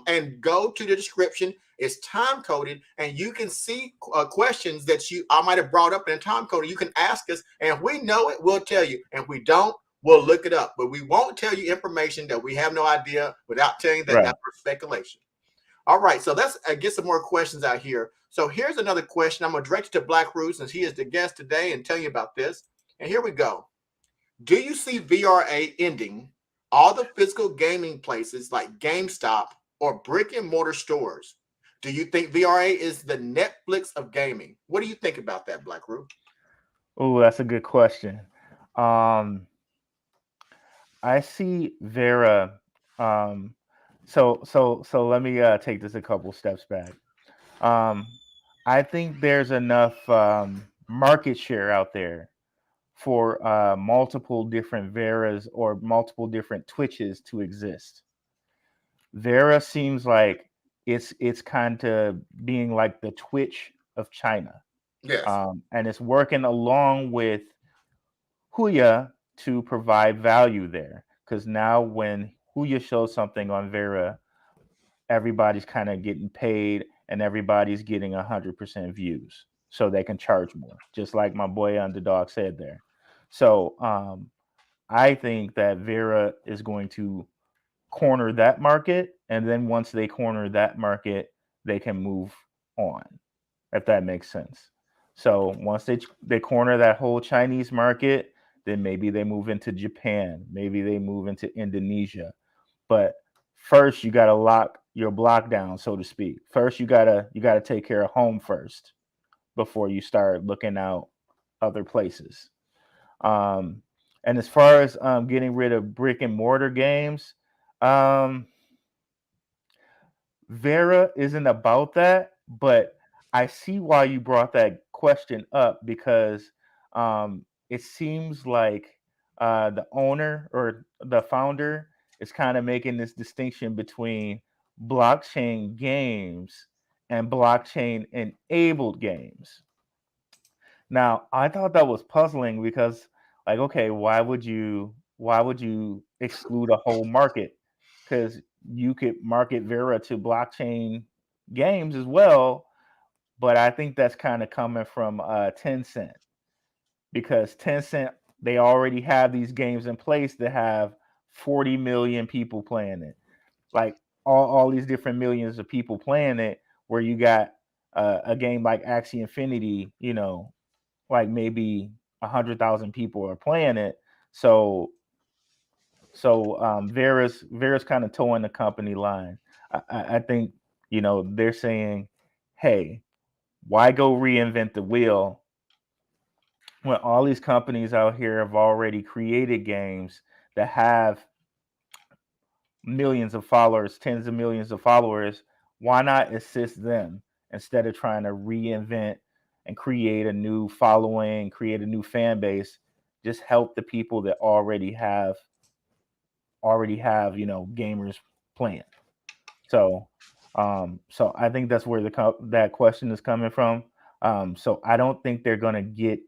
and go to the description. It's time coded, and you can see questions that I might have brought up in time coded. You can ask us, and if we know it, we'll tell you. And if we don't, we'll look it up. But we won't tell you information that we have no idea without telling you that Right. that's for speculation. All right, so let's get some more questions out here. So here's another question. I'm going to direct it to Blackrue since he is the guest today and tell you about this. And here we go. Do you see VRA ending all the physical gaming places like GameStop or brick and mortar stores? Do you think VRA is the Netflix of gaming? What do you think about that, Blackrue? Oh, that's a good question. Um, I see Vera. Um, so let me take this a couple steps back. Um, I think there's enough market share out there for multiple different Veras or multiple different Twitches to exist. Vera seems like it's kind of being like the Twitch of China, Yes. and it's working along with Huya to provide value there. Because now when Huya shows something on Vera, everybody's kind of getting paid and everybody's getting 100% views, so they can charge more. Just like my boy Underdog said there. So I think that Vera is going to corner that market, and then once they corner that market, they can move on, if that makes sense. So once they corner that whole Chinese market, then maybe they move into Japan, maybe they move into Indonesia. But first, you got to lock your block down, so to speak. First, you gotta take care of home first before you start looking out other places. Um, and as far as getting rid of brick and mortar games, um, Vera isn't about that, but I see why you brought that question up because it seems like the owner or the founder is kind of making this distinction between blockchain games and blockchain enabled games. Now, I thought that was puzzling because, like, okay, why would you exclude a whole market? Because you could market Vera to blockchain games as well, but I think that's kind of coming from Tencent because Tencent they already have these games in place that have 40 million people playing it, like all these different millions of people playing it. Where you got a game like Axie Infinity, like maybe 100,000 people are playing it. So Vera's kind of towing the company line. I think they're saying, hey, why go reinvent the wheel when all these companies out here have already created games that have millions of followers, tens of millions of followers? Why not assist them instead of trying to reinvent and create a new following, create a new fan base? Just help the people that already have gamers playing. So I think that's where that question is coming from. So I don't think they're gonna get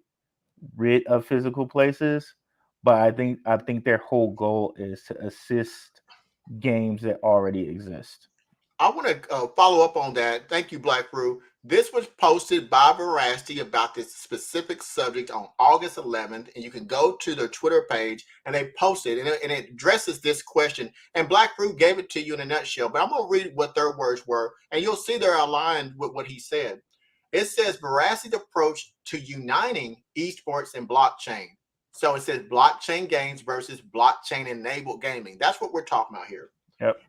rid of physical places, but I think their whole goal is to assist games that already exist. I want to follow up on that. Thank you, Black Brew. This was posted by Verasity about this specific subject on August 11th, and you can go to their Twitter page and they posted, and it addresses this question. And Black Brew gave it to you in a nutshell, but I'm going to read what their words were, and you'll see they're aligned with what he said. It says Veracity approach to uniting esports and blockchain. So it says blockchain games versus blockchain enabled gaming. That's what we're talking about here. Yep.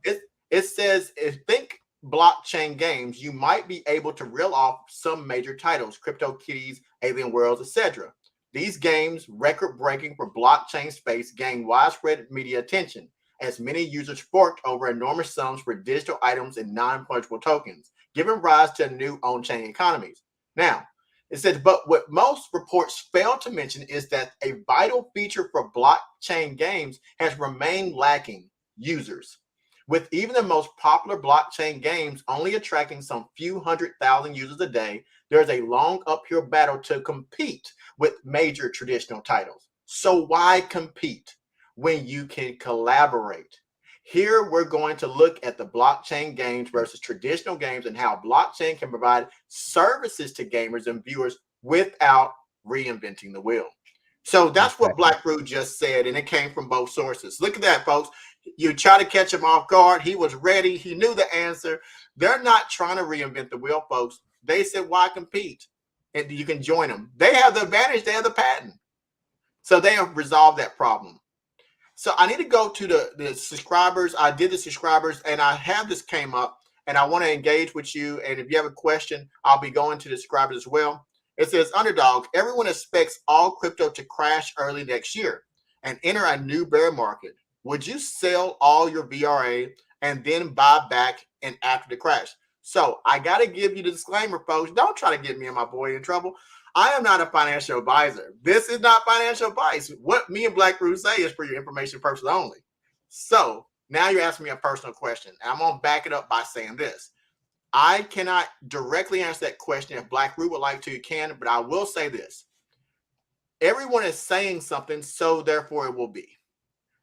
It says if think blockchain games, you might be able to reel off some major titles, Crypto Kitties, Alien Worlds, etc. These games, record breaking for blockchain space, gain widespread media attention as many users forked over enormous sums for digital items and non-fungible tokens, giving rise to new on-chain economies. Now, it says, but what most reports fail to mention is that a vital feature for blockchain games has remained lacking: users, with even the most popular blockchain games only attracting some few 100,000 users a day. There's a long uphill battle to compete with major traditional titles. So why compete when you can collaborate? Here we're going to look at the blockchain games versus traditional games and how blockchain can provide services to gamers and viewers without reinventing the wheel. So that's what Exactly. Black Root just said, and it came from both sources. Look at that, folks. You try to catch him off guard. He was ready. He knew the answer. They're not trying to reinvent the wheel, folks. They said, why compete? And you can join them. They have the advantage. They have the patent. So they have resolved that problem. So I need to go to the subscribers. I did the subscribers, and I have this came up, and I want to engage with you. And if you have a question, I'll be going to the subscribers as well. It says, Underdog, everyone expects all crypto to crash early next year and enter a new bear market. Would you sell all your VRA and then buy back and after the crash? So I got to give you the disclaimer, folks. Don't try to get me and my boy in trouble. I am not a financial advisor. This is not financial advice. What me and Blackrue say is for your information purposes only. So now you're asking me a personal question. I'm going to back it up by saying this. I cannot directly answer that question. If Blackrue would like to, you can, but I will say this. Everyone is saying something, so therefore it will be.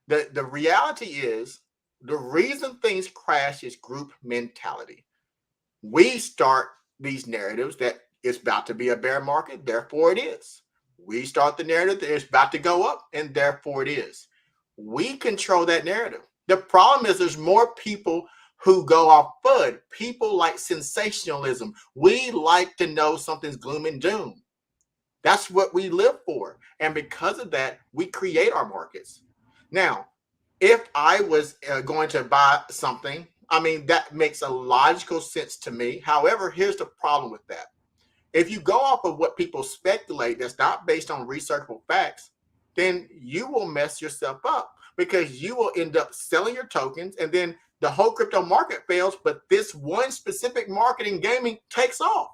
The reality is the reason things crash is group mentality. We start these narratives that it's about to be a bear market, therefore it is. We start the narrative that it's about to go up, and therefore it is. We control that narrative. The problem is there's more people who go off FUD. People like sensationalism. We like to know something's gloom and doom. That's what we live for. And because of that, we create our markets. Now, if I was going to buy something, I mean, that makes a logical sense to me. However, here's the problem with that. If you go off of what people speculate that's not based on researchable facts, then you will mess yourself up because you will end up selling your tokens and then the whole crypto market fails, but this one specific market in gaming takes off.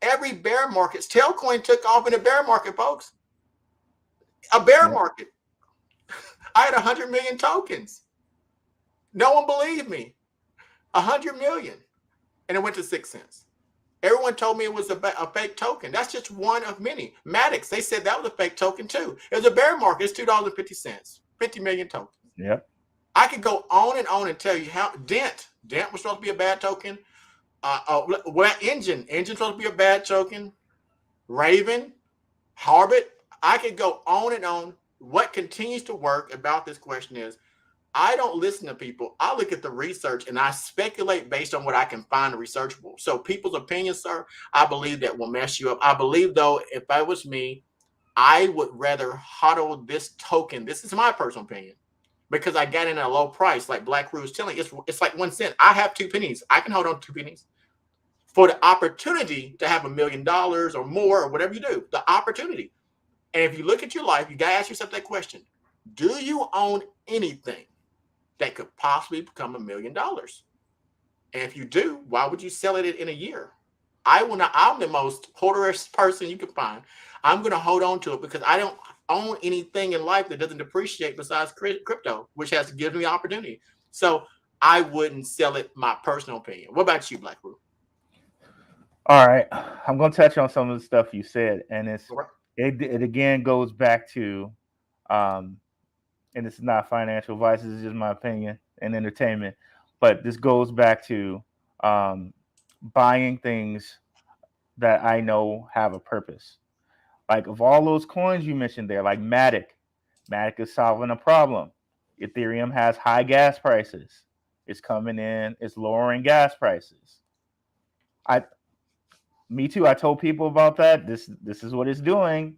Every bear market, Tailcoin took off in a bear market, folks. A bear market. I had 100 million tokens. No one believed me. 100 million. And it went to 6 cents. Everyone told me it was a fake token. That's just one of many. Maddox, they said that was a fake token too. It was a bear market. It's $2.50. 50 million tokens. Yep. I could go on and tell you how Dent was supposed to be a bad token. Engine's supposed to be a bad token. Raven, Harbit. I could go on and on. What continues to work about this question is I don't listen to people. I look at the research and I speculate based on what I can find researchable. So people's opinions, sir, I believe that will mess you up. I believe, though, if I was me, I would rather hodl this token. This is my personal opinion because I got in at a low price, like Blackrue is telling. It's like 1 cent. I have 2 pennies. I can hold on to 2 pennies for the opportunity to have $1 million or more or whatever you do. The opportunity. And if you look at your life, you got to ask yourself that question. Do you own anything that could possibly become $1 million? And if you do, why would you sell it in a year? I will not. I'm the most hoarderish person you can find. I'm going to hold on to it because I don't own anything in life that doesn't depreciate besides crypto, which has to give me opportunity. So I wouldn't sell it, my personal opinion. What about you, Blackrue? All right, I'm going to touch on some of the stuff you said, and Right. it again goes back to, and this is not financial advice. This is just my opinion and entertainment, but this goes back to buying things that I know have a purpose. Like of all those coins you mentioned there, like Matic is solving a problem. Ethereum has high gas prices. It's coming in. It's lowering gas prices. I Me too. I told people about that. This is what it's doing.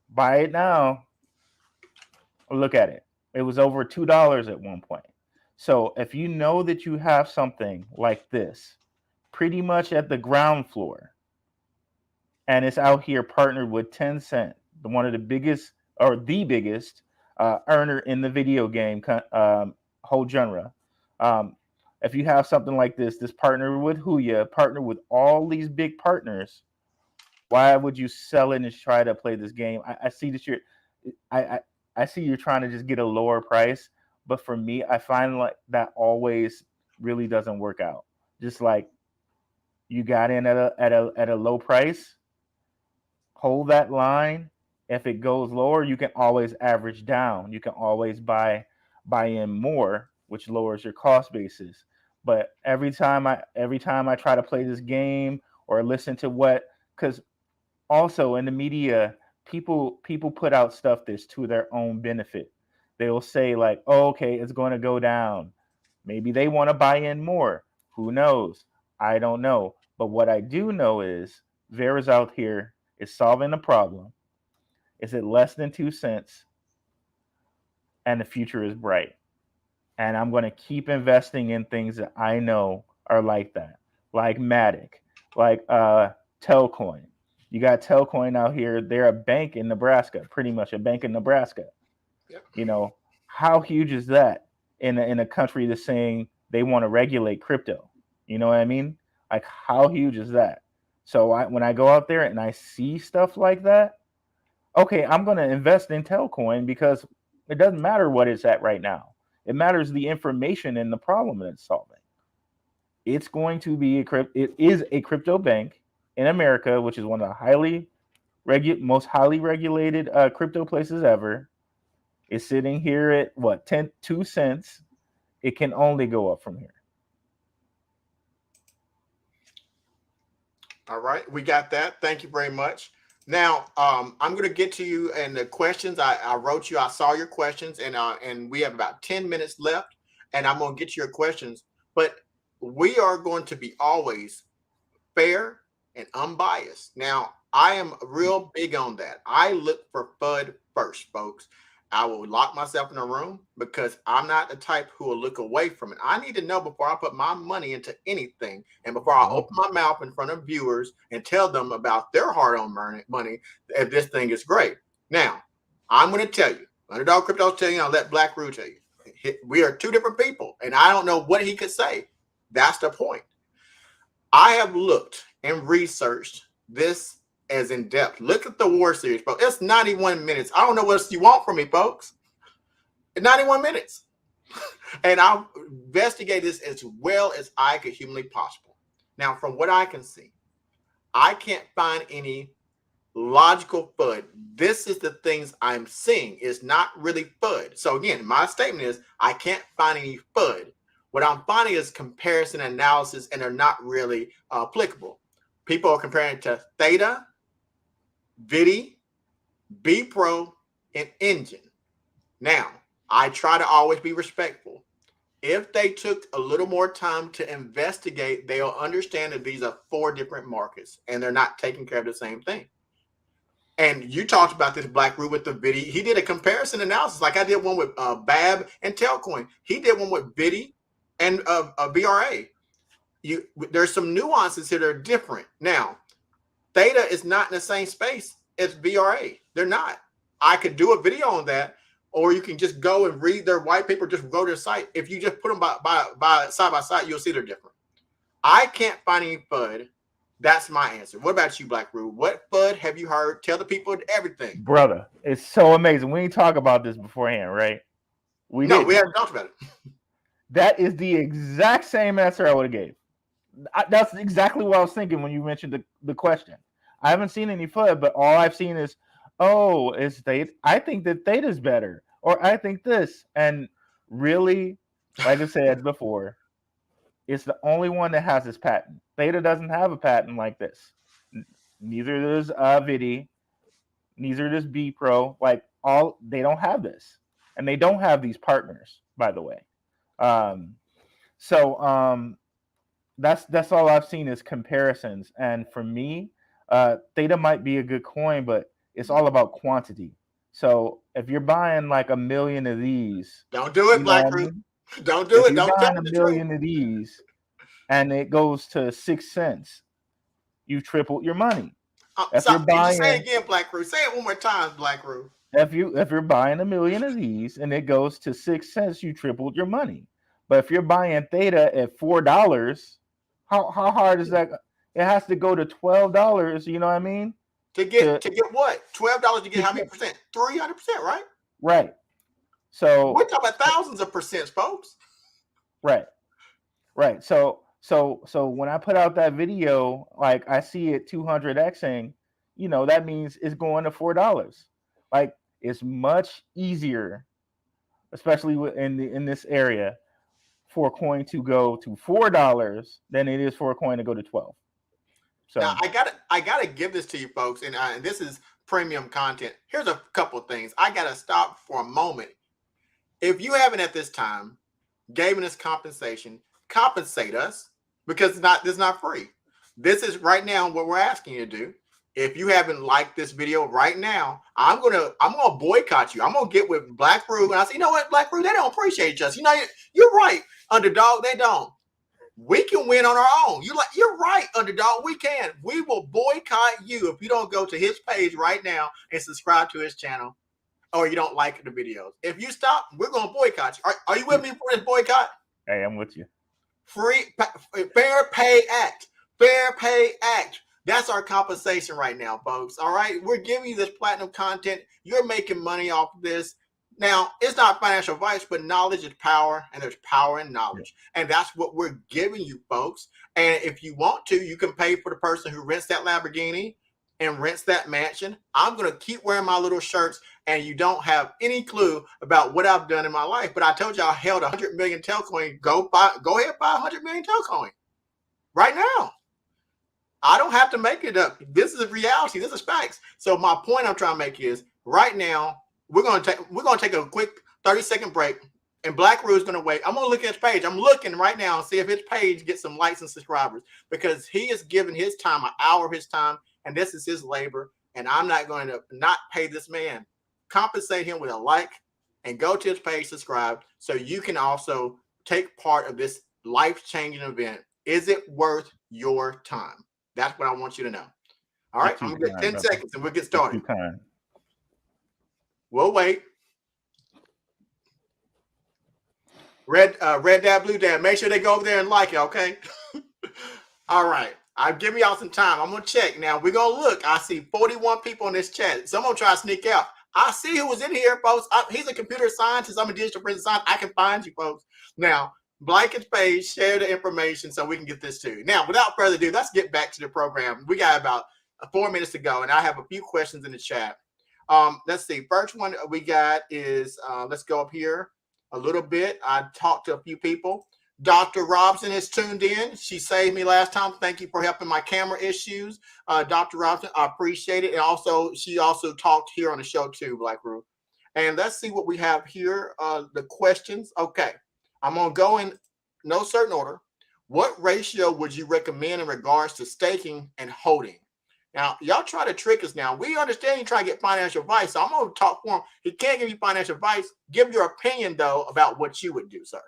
Buy it now. Look at it. It was over $2 at one point. So if you know that you have something like this, pretty much at the ground floor, and it's out here partnered with Tencent, one of the biggest or the biggest earner in the video game whole genre. Um, if you have something like this partner with Huya, partner with all these big partners, why would you sell it and try to play this game? I see that I, I I see you're trying to just get a lower price, but for me, I find like that always really doesn't work out. Just like you got in at a low price, hold that line. If it goes lower, you can always average down. You can always buy in more, which lowers your cost basis. But every time I try to play this game or listen to what, because also in the media, people put out stuff that's to their own benefit. they'll say like, oh, okay, it's going to go down. Maybe they want to buy in more. Who knows? I don't know. But what I do know is Vera's out here is solving the problem. Is it less than 2 cents? And the future is bright. And I'm going to keep investing in things that I know are like that, like Matic, like Telcoin. You got Telcoin out here. They're a bank in Nebraska, pretty much a bank in Nebraska. Yep. You know, how huge is that in a country that's saying they want to regulate crypto? You know what I mean? Like, how huge is that? So when I go out there and I see stuff like that, okay, I'm going to invest in Telcoin because it doesn't matter what it's at right now. It matters the information and the problem that it's solving. It's going to be it is a crypto bank in America, which is one of the most highly regulated crypto places ever. It's sitting here at what 2 cents. It can only go up from here. All right, we got that. Thank you very much. Now, I'm going to get to you and the questions. I wrote you. I saw your questions, and we have about 10 minutes left, and I'm going to get to your questions. But we are going to be always fair and unbiased. Now, I am real big on that. I look for FUD first, folks. I will lock myself in a room because I'm not the type who will look away from it. I need to know before I put my money into anything and before I open my mouth in front of viewers and tell them about their hard-earned money if this thing is great. Now, I'm going to tell you, Underdog Crypto is telling you, I'll let Blackrue tell you. We are two different people, and I don't know what he could say. That's the point. I have looked and researched this as in depth. Look at the War Series, folks. It's 91 minutes. I don't know what else you want from me, folks. 91 minutes. And I'll investigate this as well as I could humanly possible. Now, from what I can see, I can't find any logical FUD. This is the things I'm seeing. It's not really FUD. So again, my statement is I can't find any FUD. What I'm finding is comparison analysis, and they're not really applicable. People are comparing it to Theta, Vidi, B Pro, and Engine. Now, I try to always be respectful. If they took a little more time to investigate, they'll understand that these are 4 different markets and they're not taking care of the same thing. And you talked about this, Blackrue, with the Vidi. He did a comparison analysis, like I did one with BAB and Telcoin. He did one with Vidi and BRA. There's some nuances here that are different. Now, Theta is not in the same space as BRA. They're not. I could do a video on that, or you can just go and read their white paper, just go to their site. If you just put them by side, you'll see they're different. I can't find any FUD. That's my answer. What about you, Blackrue? What FUD have you heard? Tell the people everything. Brother, it's so amazing. We didn't talk about this beforehand, right? We haven't talked about it. That is the exact same answer I would have gave. That's exactly what I was thinking when you mentioned the question. I haven't seen any FUD, but all I've seen is, oh, it's Theta. I think that Theta's better, or I think this. And really, like I said before, it's the only one that has this patent. Theta doesn't have a patent like this. Neither does Vidi. Neither does B Pro. Like they don't have this, and they don't have these partners, by the way. That's all I've seen is comparisons. And for me, Theta might be a good coin, but it's all about quantity. So if you're buying like 1 million of these, don't do it, Blackrue. Don't do it. Don't tell me the truth. If you're buying 1 million of these and it goes to 6 cents, you tripled your money. Say it again, Blackrue. Say it one more time, Blackrue. If you're buying 1 million of these and it goes to 6 cents, you tripled your money. But if you're buying Theta at $4, how hard is that? It has to go to $12. You know what I mean? To get what? $12 to get how many percent? 300%, right? Right. So we're talking about thousands of percents, folks. Right. So when I put out that video, like I see it 200xing, that means it's going to $4. Like it's much easier, especially in this area, for a coin to go to $4 than it is for a coin to go to 12. So now I gotta give this to you folks, and this is premium content. Here's a couple of things. I gotta stop for a moment. If you haven't at this time given us compensation, compensate us, because this is not free. This is right now what we're asking you to do. If you haven't liked this video right now, I'm gonna boycott you. I'm gonna get with Blackrue, and I say, you know what, Blackrue, they don't appreciate us. You know, you're right, Underdog, they don't. We can win on our own. You're right, Underdog. We can. We will boycott you if you don't go to his page right now and subscribe to his channel, or you don't like the videos. If you stop, we're gonna boycott you. Are you with me for this boycott? Hey, I'm with you. Fair pay act. Fair pay act. That's our compensation right now, folks. All right. We're giving you this platinum content. You're making money off of this. Now, it's not financial advice, but knowledge is power, and there's power in knowledge. And that's what we're giving you, folks. And if you want to, you can pay for the person who rents that Lamborghini and rents that mansion. I'm going to keep wearing my little shirts, and you don't have any clue about what I've done in my life. But I told you I held 100 million Telcoin. Go ahead, buy 100 million Telcoin right now. I don't have to make it up. This is reality. This is facts. So my point I'm trying to make is right now we're gonna take a quick 30-second break, and Blackrue is gonna wait. I'm gonna look at his page. I'm looking right now and see if his page gets some likes and subscribers, because he is giving his time, an hour of his time, and this is his labor. And I'm not going to not pay this man. Compensate him with a like and go to his page, subscribe, so you can also take part of this life-changing event. Is it worth your time? That's what I want you to know. All right, I'm gonna get 10 seconds and we'll get started. We'll wait. Red dad, blue dad. Make sure they go over there and like it, okay? All right. I've given y'all some time. I'm gonna check now. We're gonna look. I see 41 people in this chat. Someone try to sneak out. I see who was in here, folks. He's a computer scientist. I'm a digital forensic scientist. I can find you, folks. Now, Blanket's page, share the information so we can get this too. Now, without further ado, let's get back to the program. We got about 4 minutes to go, and I have a few questions in the chat. Let's see. First one we got is, let's go up here a little bit. I talked to a few people. Dr. Robson has tuned in. She saved me last time. Thank you for helping my camera issues. Dr. Robson, I appreciate it. And also, she also talked here on the show too, Blackrue. And let's see what we have here. The questions. Okay. I'm going to go in no certain order. What ratio would you recommend in regards to staking and holding? Now, y'all try to trick us now. We understand you try to get financial advice, so I'm going to talk for him. He can't give you financial advice. Give your opinion, though, about what you would do, sir.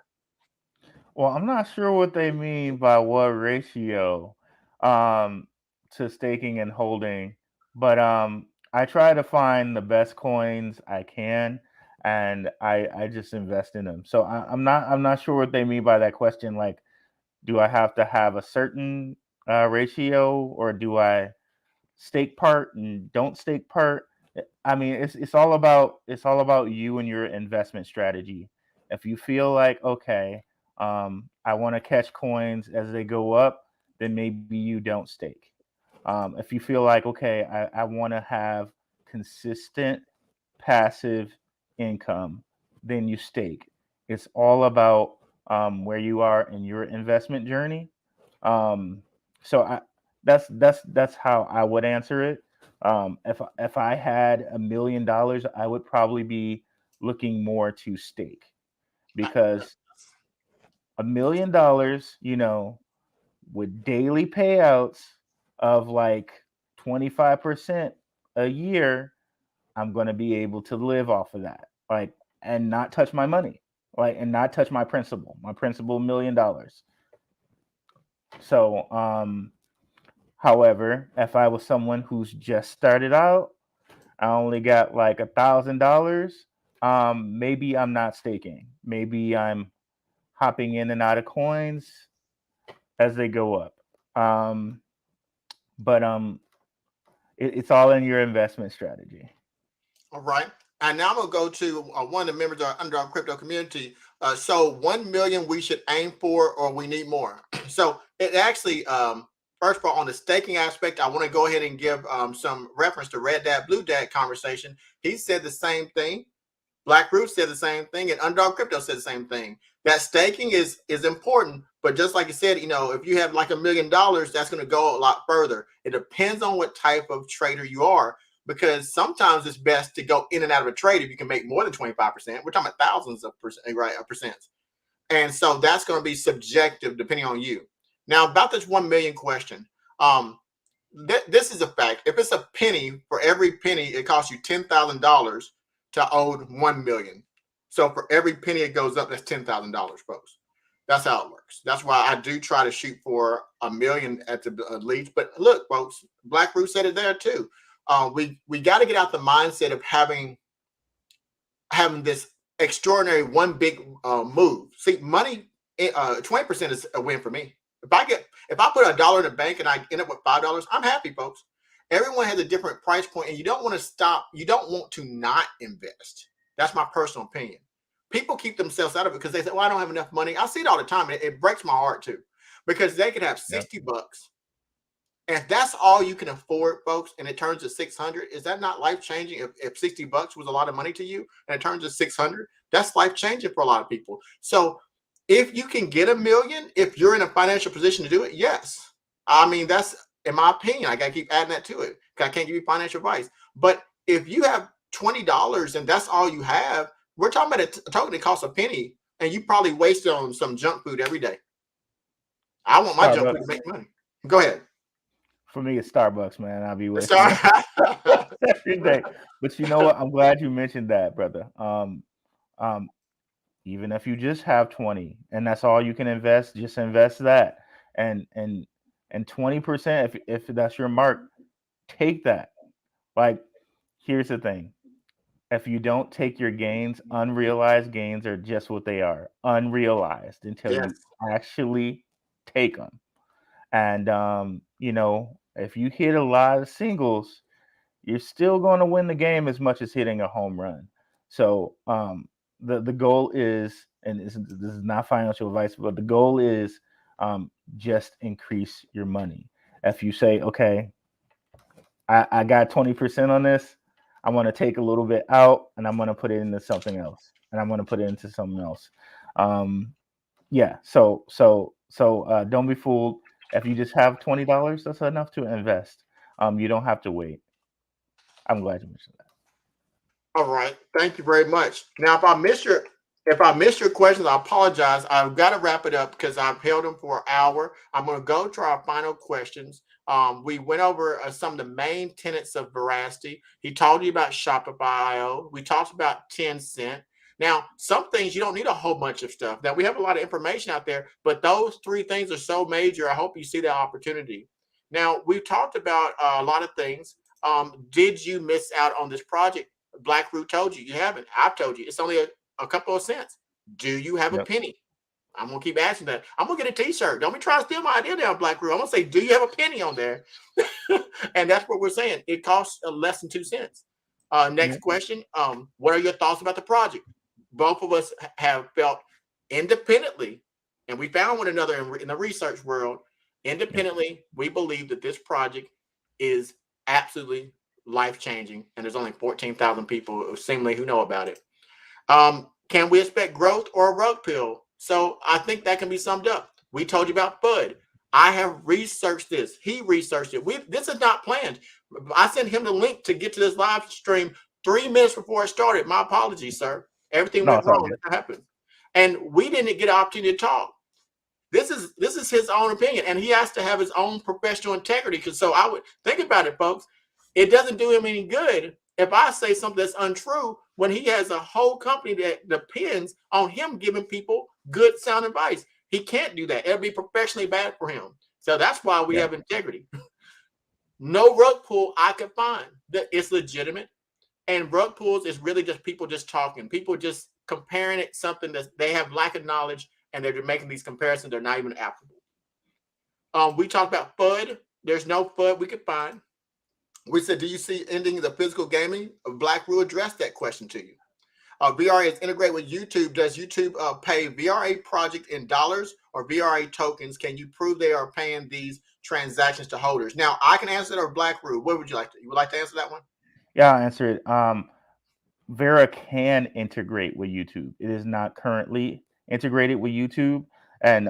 Well, I'm not sure what they mean by what ratio to staking and holding, but I try to find the best coins I can, and I just invest in them. So I'm not sure what they mean by that question. Like, do I have to have a certain ratio, or do I stake part and don't stake part? I mean, it's all about you and your investment strategy. If you feel like, okay, I want to catch coins as they go up, then maybe you don't stake. If you feel like, okay, I want to have consistent passive income, then you stake. It's all about where you are in your investment journey. So that's how I would answer it. If I had $1 million, I would probably be looking more to stake, because $1 million, with daily payouts of like 25% a year, I'm going to be able to live off of that, like, and not touch my money, like, and not touch my principal. My principal, $1 million. So, however, if I was someone who's just started out, I only got like $1,000. Maybe I'm not staking. Maybe I'm hopping in and out of coins as they go up. But it's all in your investment strategy. All right. And now I'm going to go to one of the members of our Underdog Crypto community. So 1 million we should aim for, or we need more. So it actually, first of all, on the staking aspect, I want to go ahead and give some reference to Red Dad, Blue Dad conversation. He said the same thing. Blackrue said the same thing, and Underdog Crypto said the same thing. That staking is important, but just like you said, if you have like $1 million, that's going to go a lot further. It depends on what type of trader you are. because sometimes it's best to go in and out of a trade if you can make more than 25%. We're talking about thousands of percent, right? Percents. And so that's going to be subjective depending on you. Now, about this 1 million question, um, this is a fact. If it's a penny, for every penny, it costs you $10,000 to own 1 million. So for every penny it goes up, that's $10,000, folks. That's how it works. That's why I do try to shoot for a million at the least. But look, folks, Blackrue said it there too. We got to get out the mindset of having this extraordinary one big move. See, money, 20% is a win for me. If I put $1 in the bank and I end up with $5, I'm happy, folks. Everyone has a different price point, and you don't want to stop. You don't want to not invest. That's my personal opinion. People keep themselves out of it because they say, "Well, I don't have enough money." I see it all the time, and it breaks my heart too, because they could have Yep. $60. And if that's all you can afford, folks, and it turns to 600, is that not life changing? If $60 was a lot of money to you and it turns to 600, that's life changing for a lot of people. So if you can get a million, if you're in a financial position to do it, yes. I mean, that's in my opinion. I got to keep adding that to it because I can't give you financial advice. But if you have $20 and that's all you have, we're talking about a token that costs a penny, and you probably waste it on some junk food every day. I want my junk food to Starbucks. make money. Go ahead. For me, it's Starbucks, man. I'll be wasting Sorry. money every day. But you know what? I'm glad you mentioned that, brother. Um, even if you just have 20 and that's all you can invest, just invest that. And and and 20%, if that's your mark, take that. Like, here's the thing. If you don't take your gains, unrealized gains are just what they are, unrealized until Yes. you actually take them. And if you hit a lot of singles, you're still going to win the game as much as hitting a home run. So the goal is, and this is not financial advice, but the goal is just increase your money. If you say, okay, I got 20% on this, I want to take a little bit out and I'm going to put it into something else, and I'm going to put it into something else. Um, yeah. So don't be fooled. If you just have $20, that's enough to invest. You don't have to wait. I'm glad you mentioned that. All right. Thank you very much. Now, if I missed your questions, I apologize. I've got to wrap it up because I've held them for an hour. I'm going to go to our final questions. We went over some of the main tenets of Veracity. He told you about Shopify.io. We talked about 10 Cent. Now, some things you don't need a whole bunch of stuff. Now, we have a lot of information out there, but those three things are so major. I hope you see that opportunity. Now, we've talked about a lot of things. Did you miss out on this project? Blackrue told you. You haven't. I've told you. It's only a couple of cents. Do you have a Yep. penny? I'm gonna keep asking that. I'm gonna get a T-shirt. Don't be trying to steal my idea down, Blackrue. I'm gonna say, do you have a penny on there? And that's what we're saying. It costs less than 2 cents. Next Yep. question. What are your thoughts about the project? Both of us have felt independently, and we found one another in the research world. Yep. Independently, we believe that this project is absolutely life changing, and there's only 14,000 people who seemingly who know about it. Can we expect growth or a rug pill? So I think that can be summed up. We told you about FUD. I have researched this. He researched it. This is not planned. I sent him the link to get to this live stream 3 minutes before it started. My apologies, sir. Everything No, went it's all wrong. good. That happened, and we didn't get an opportunity to talk. This is his own opinion, and he has to have his own professional integrity. Because so I would think about it, folks. It doesn't do him any good if I say something that's untrue when he has a whole company that depends on him giving people good sound advice. He can't do that. It'll be professionally bad for him. So that's why we Yeah. have integrity. No rug pull I could find that it's legitimate. And rug pulls is really just people just talking, people just comparing it something that they have lack of knowledge, and they're making these comparisons. They're not even applicable. We talked about FUD. There's no FUD we could find. We said, do you see ending the physical gaming? Blackrue addressed that question to you. VRA is integrated with YouTube. Does YouTube pay VRA project in dollars or VRA tokens? Can you prove they are paying these transactions to holders? Now, I can answer that, or Blackrue. What would you like to? You would like to answer that one? Yeah, I'll answer it. Vera can integrate with YouTube. It is not currently integrated with YouTube. And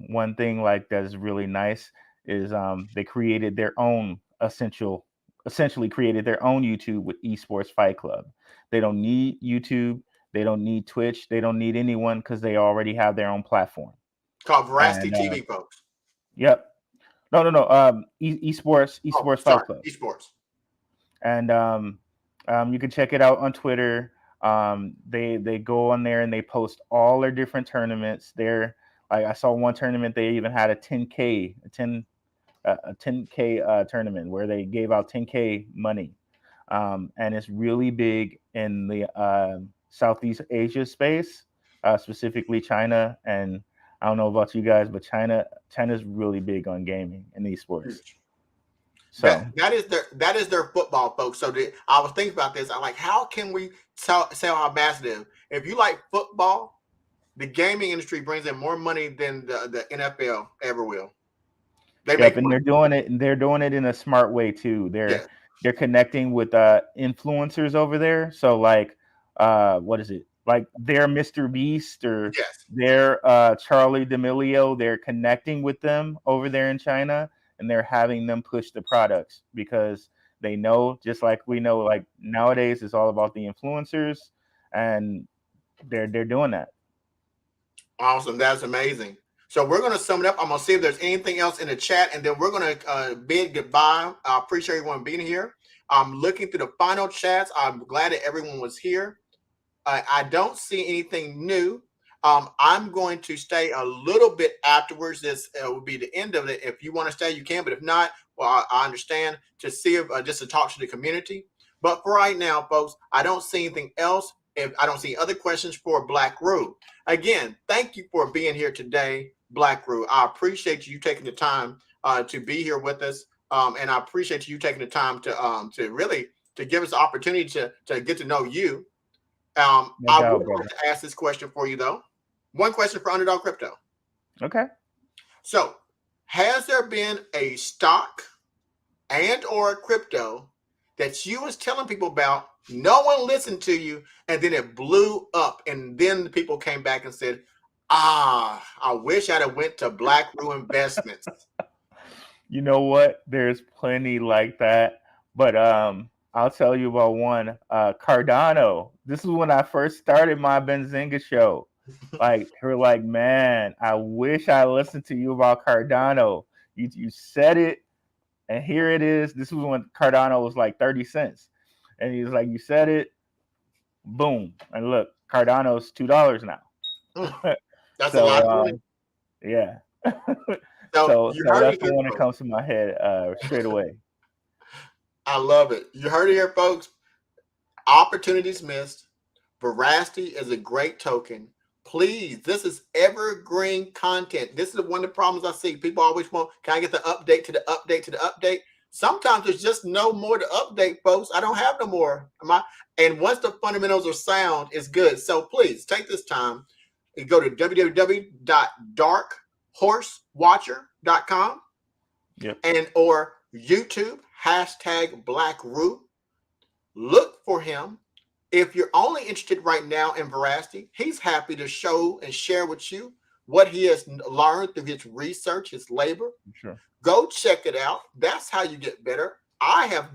one thing like that is really nice is they created their own essential essentially created their own YouTube with Esports Fight Club. They don't need YouTube. They don't need Twitch. They don't need anyone because they already have their own platform. Called Verasity And TV, folks. yep, no. Esports Oh, Fight sorry, Club, esports. and you can check it out on Twitter. They go on there and they post all their different tournaments. There, like I saw one tournament they even had a 10K, a 10K tournament where they gave out 10K money, and it's really big in the Southeast Asia space, specifically China. And I don't know about you guys, but China's really big on gaming and esports. Huge. So That is their football, folks. So I was thinking about this. I'm like, how can we sell how massive? If you like football, the gaming industry brings in more money than the NFL ever will. They yep, make and money. they're doing it in a smart way too. Yeah. They're connecting with influencers over there. So like what is it? Like their Mr. Beast or Yes. their Charlie D'Amelio, they're connecting with them over there in China and they're having them push the products because they know, just like we know, like nowadays it's all about the influencers, and they're doing that. Awesome. That's amazing. So we're going to sum it up. I'm going to see if there's anything else in the chat, and then we're going to bid goodbye. I appreciate everyone being here. I'm looking through the final chats. I'm glad that everyone was here. I don't see anything new. I'm going to stay a little bit afterwards. This will be the end of it. If you want to stay, you can. But if not, well, I understand, to see if just to talk to the community. But for right now, folks, I don't see anything else. If I don't see other questions for Blackrue. Again, thank you for being here today, Blackrue. I appreciate you taking the time to be here with us, and I appreciate you taking the time to really to give us the opportunity to get to know you. No I doubt, would brother. like to ask this question for you, though. One question for Underdog Crypto. Okay. So, has there been a stock and or a crypto that you was telling people about, no one listened to you, and then it blew up, and then the people came back and said, I wish I'd have went to Blackrue Investments. You know what? There's plenty like that. But I'll tell you about one. Cardano. This is when I first started my Benzinga show. Like they were like, man, I wish I listened to you about Cardano. You said it, and here it is. This was when Cardano was like 30 cents. And he was like, you said it, boom. And look, Cardano's $2 now. That's a lot of So money. yeah. So So you heard that's it the here, one that folks. comes to my head straight away. I love it. You heard it here, folks. Opportunities missed. Veracity is a great token. Please, this is evergreen content. This is one of the problems I see. People always want, can I get the update to the update to the update? Sometimes there's just no more to update, folks. I don't have no more. And once the fundamentals are sound, it's good. So please take this time and go to www.darkhorsewatcher.com Yep. and or YouTube #Blackrue. Look for him. If you're only interested right now in Veracity, he's happy to show and share with you what he has learned through his research, his labor. Sure. Go check it out. That's how you get better. I have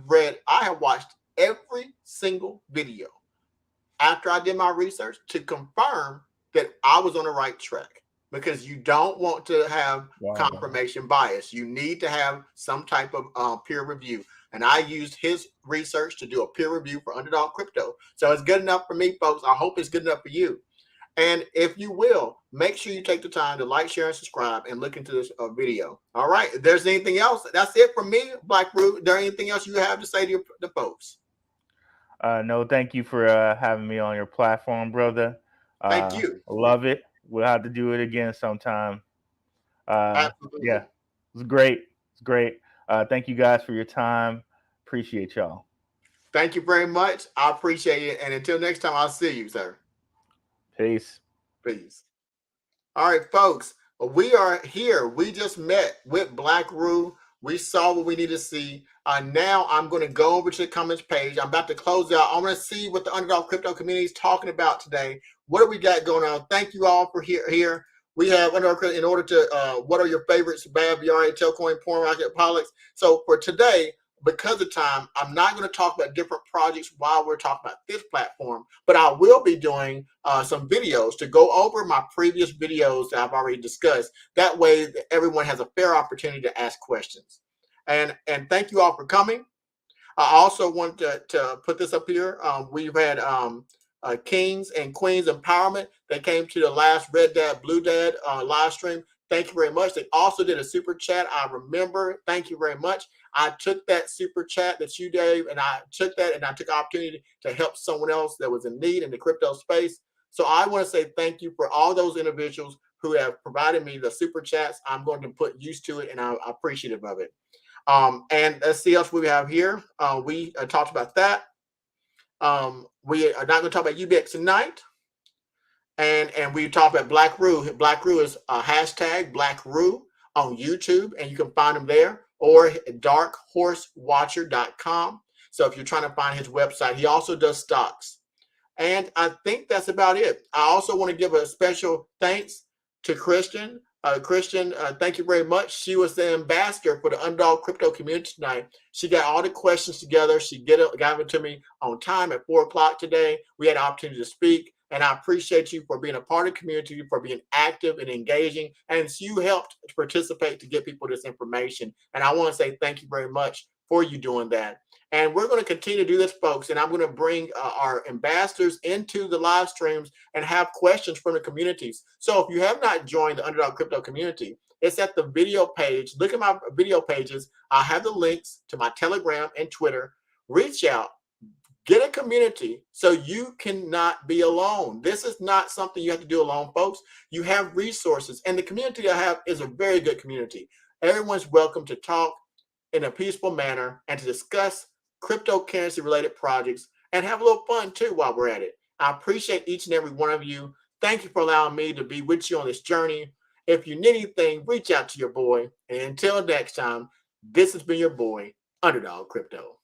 watched every single video after I did my research to confirm that I was on the right track, because you don't want to have confirmation bias. You need to have some type of peer review. And I used his research to do a peer review for Underdog Crypto. So it's good enough for me, folks. I hope it's good enough for you. And if you will, make sure you take the time to like, share, and subscribe and look into this video. All right. If there's anything else, that's it from me, Blackrue. Is there anything else you have to say to the folks? No, thank you for having me on your platform, brother. Thank you. Love it. We'll have to do it again sometime. Absolutely. Yeah, it's great. It's great. Thank you guys for your time. Appreciate y'all. Thank you very much. I appreciate it. And until next time, I'll see you, sir. Peace. Peace. All right, folks. We are here. We just met with Blackrue. We saw what we need to see. Now I'm going to go over to the comments page. I'm about to close out. I want to see what the Underdog Crypto community is talking about today. What do we got going on? Thank you all for here. We have Underdog Crypto in order to, what are your favorites? Bab, VRA, Telcoin, Porn Rocket, Pollux. So for today, because of time, I'm not going to talk about different projects while we're talking about this platform, but I will be doing some videos to go over my previous videos that I've already discussed. That way, everyone has a fair opportunity to ask questions. And thank you all for coming. I also want to put this up here. We've had Kings and Queens Empowerment. They came to the last Red Dad, Blue Dad live stream. Thank you very much. They also did a super chat. I remember. Thank you very much. I took that super chat that you gave, and I took that and I took the opportunity to help someone else that was in need in the crypto space. So I want to say thank you for all those individuals who have provided me the super chats. I'm going to put used to it, and I'm appreciative of it. And let's see what else we have here. We talked about that. We are not going to talk about UBX tonight. And we talked about Blackrue. Blackrue is hashtag Blackrue on YouTube, and you can find him there, or darkhorsewatcher.com. So if you're trying to find his website, he also does stocks. And I think that's about it. I also want to give a special thanks to Christian. Christian, thank you very much. She was the ambassador for the Underdog Crypto community tonight. She got all the questions together. She got it to me on time at 4 o'clock today. We had an opportunity to speak. And I appreciate you for being a part of the community, for being active and engaging. And you helped to participate to get people this information. And I want to say thank you very much for you doing that. And we're going to continue to do this, folks. And I'm going to bring our ambassadors into the live streams and have questions from the communities. So if you have not joined the Underdog Crypto community, it's at the video page. Look at my video pages. I have the links to my Telegram and Twitter. Reach out. Get a community so you cannot be alone. This is not something you have to do alone, folks. You have resources. And the community I have is a very good community. Everyone's welcome to talk in a peaceful manner and to discuss cryptocurrency related projects and have a little fun too while we're at it. I appreciate each and every one of you. Thank you for allowing me to be with you on this journey. If you need anything, reach out to your boy. And until next time, this has been your boy, Underdog Crypto.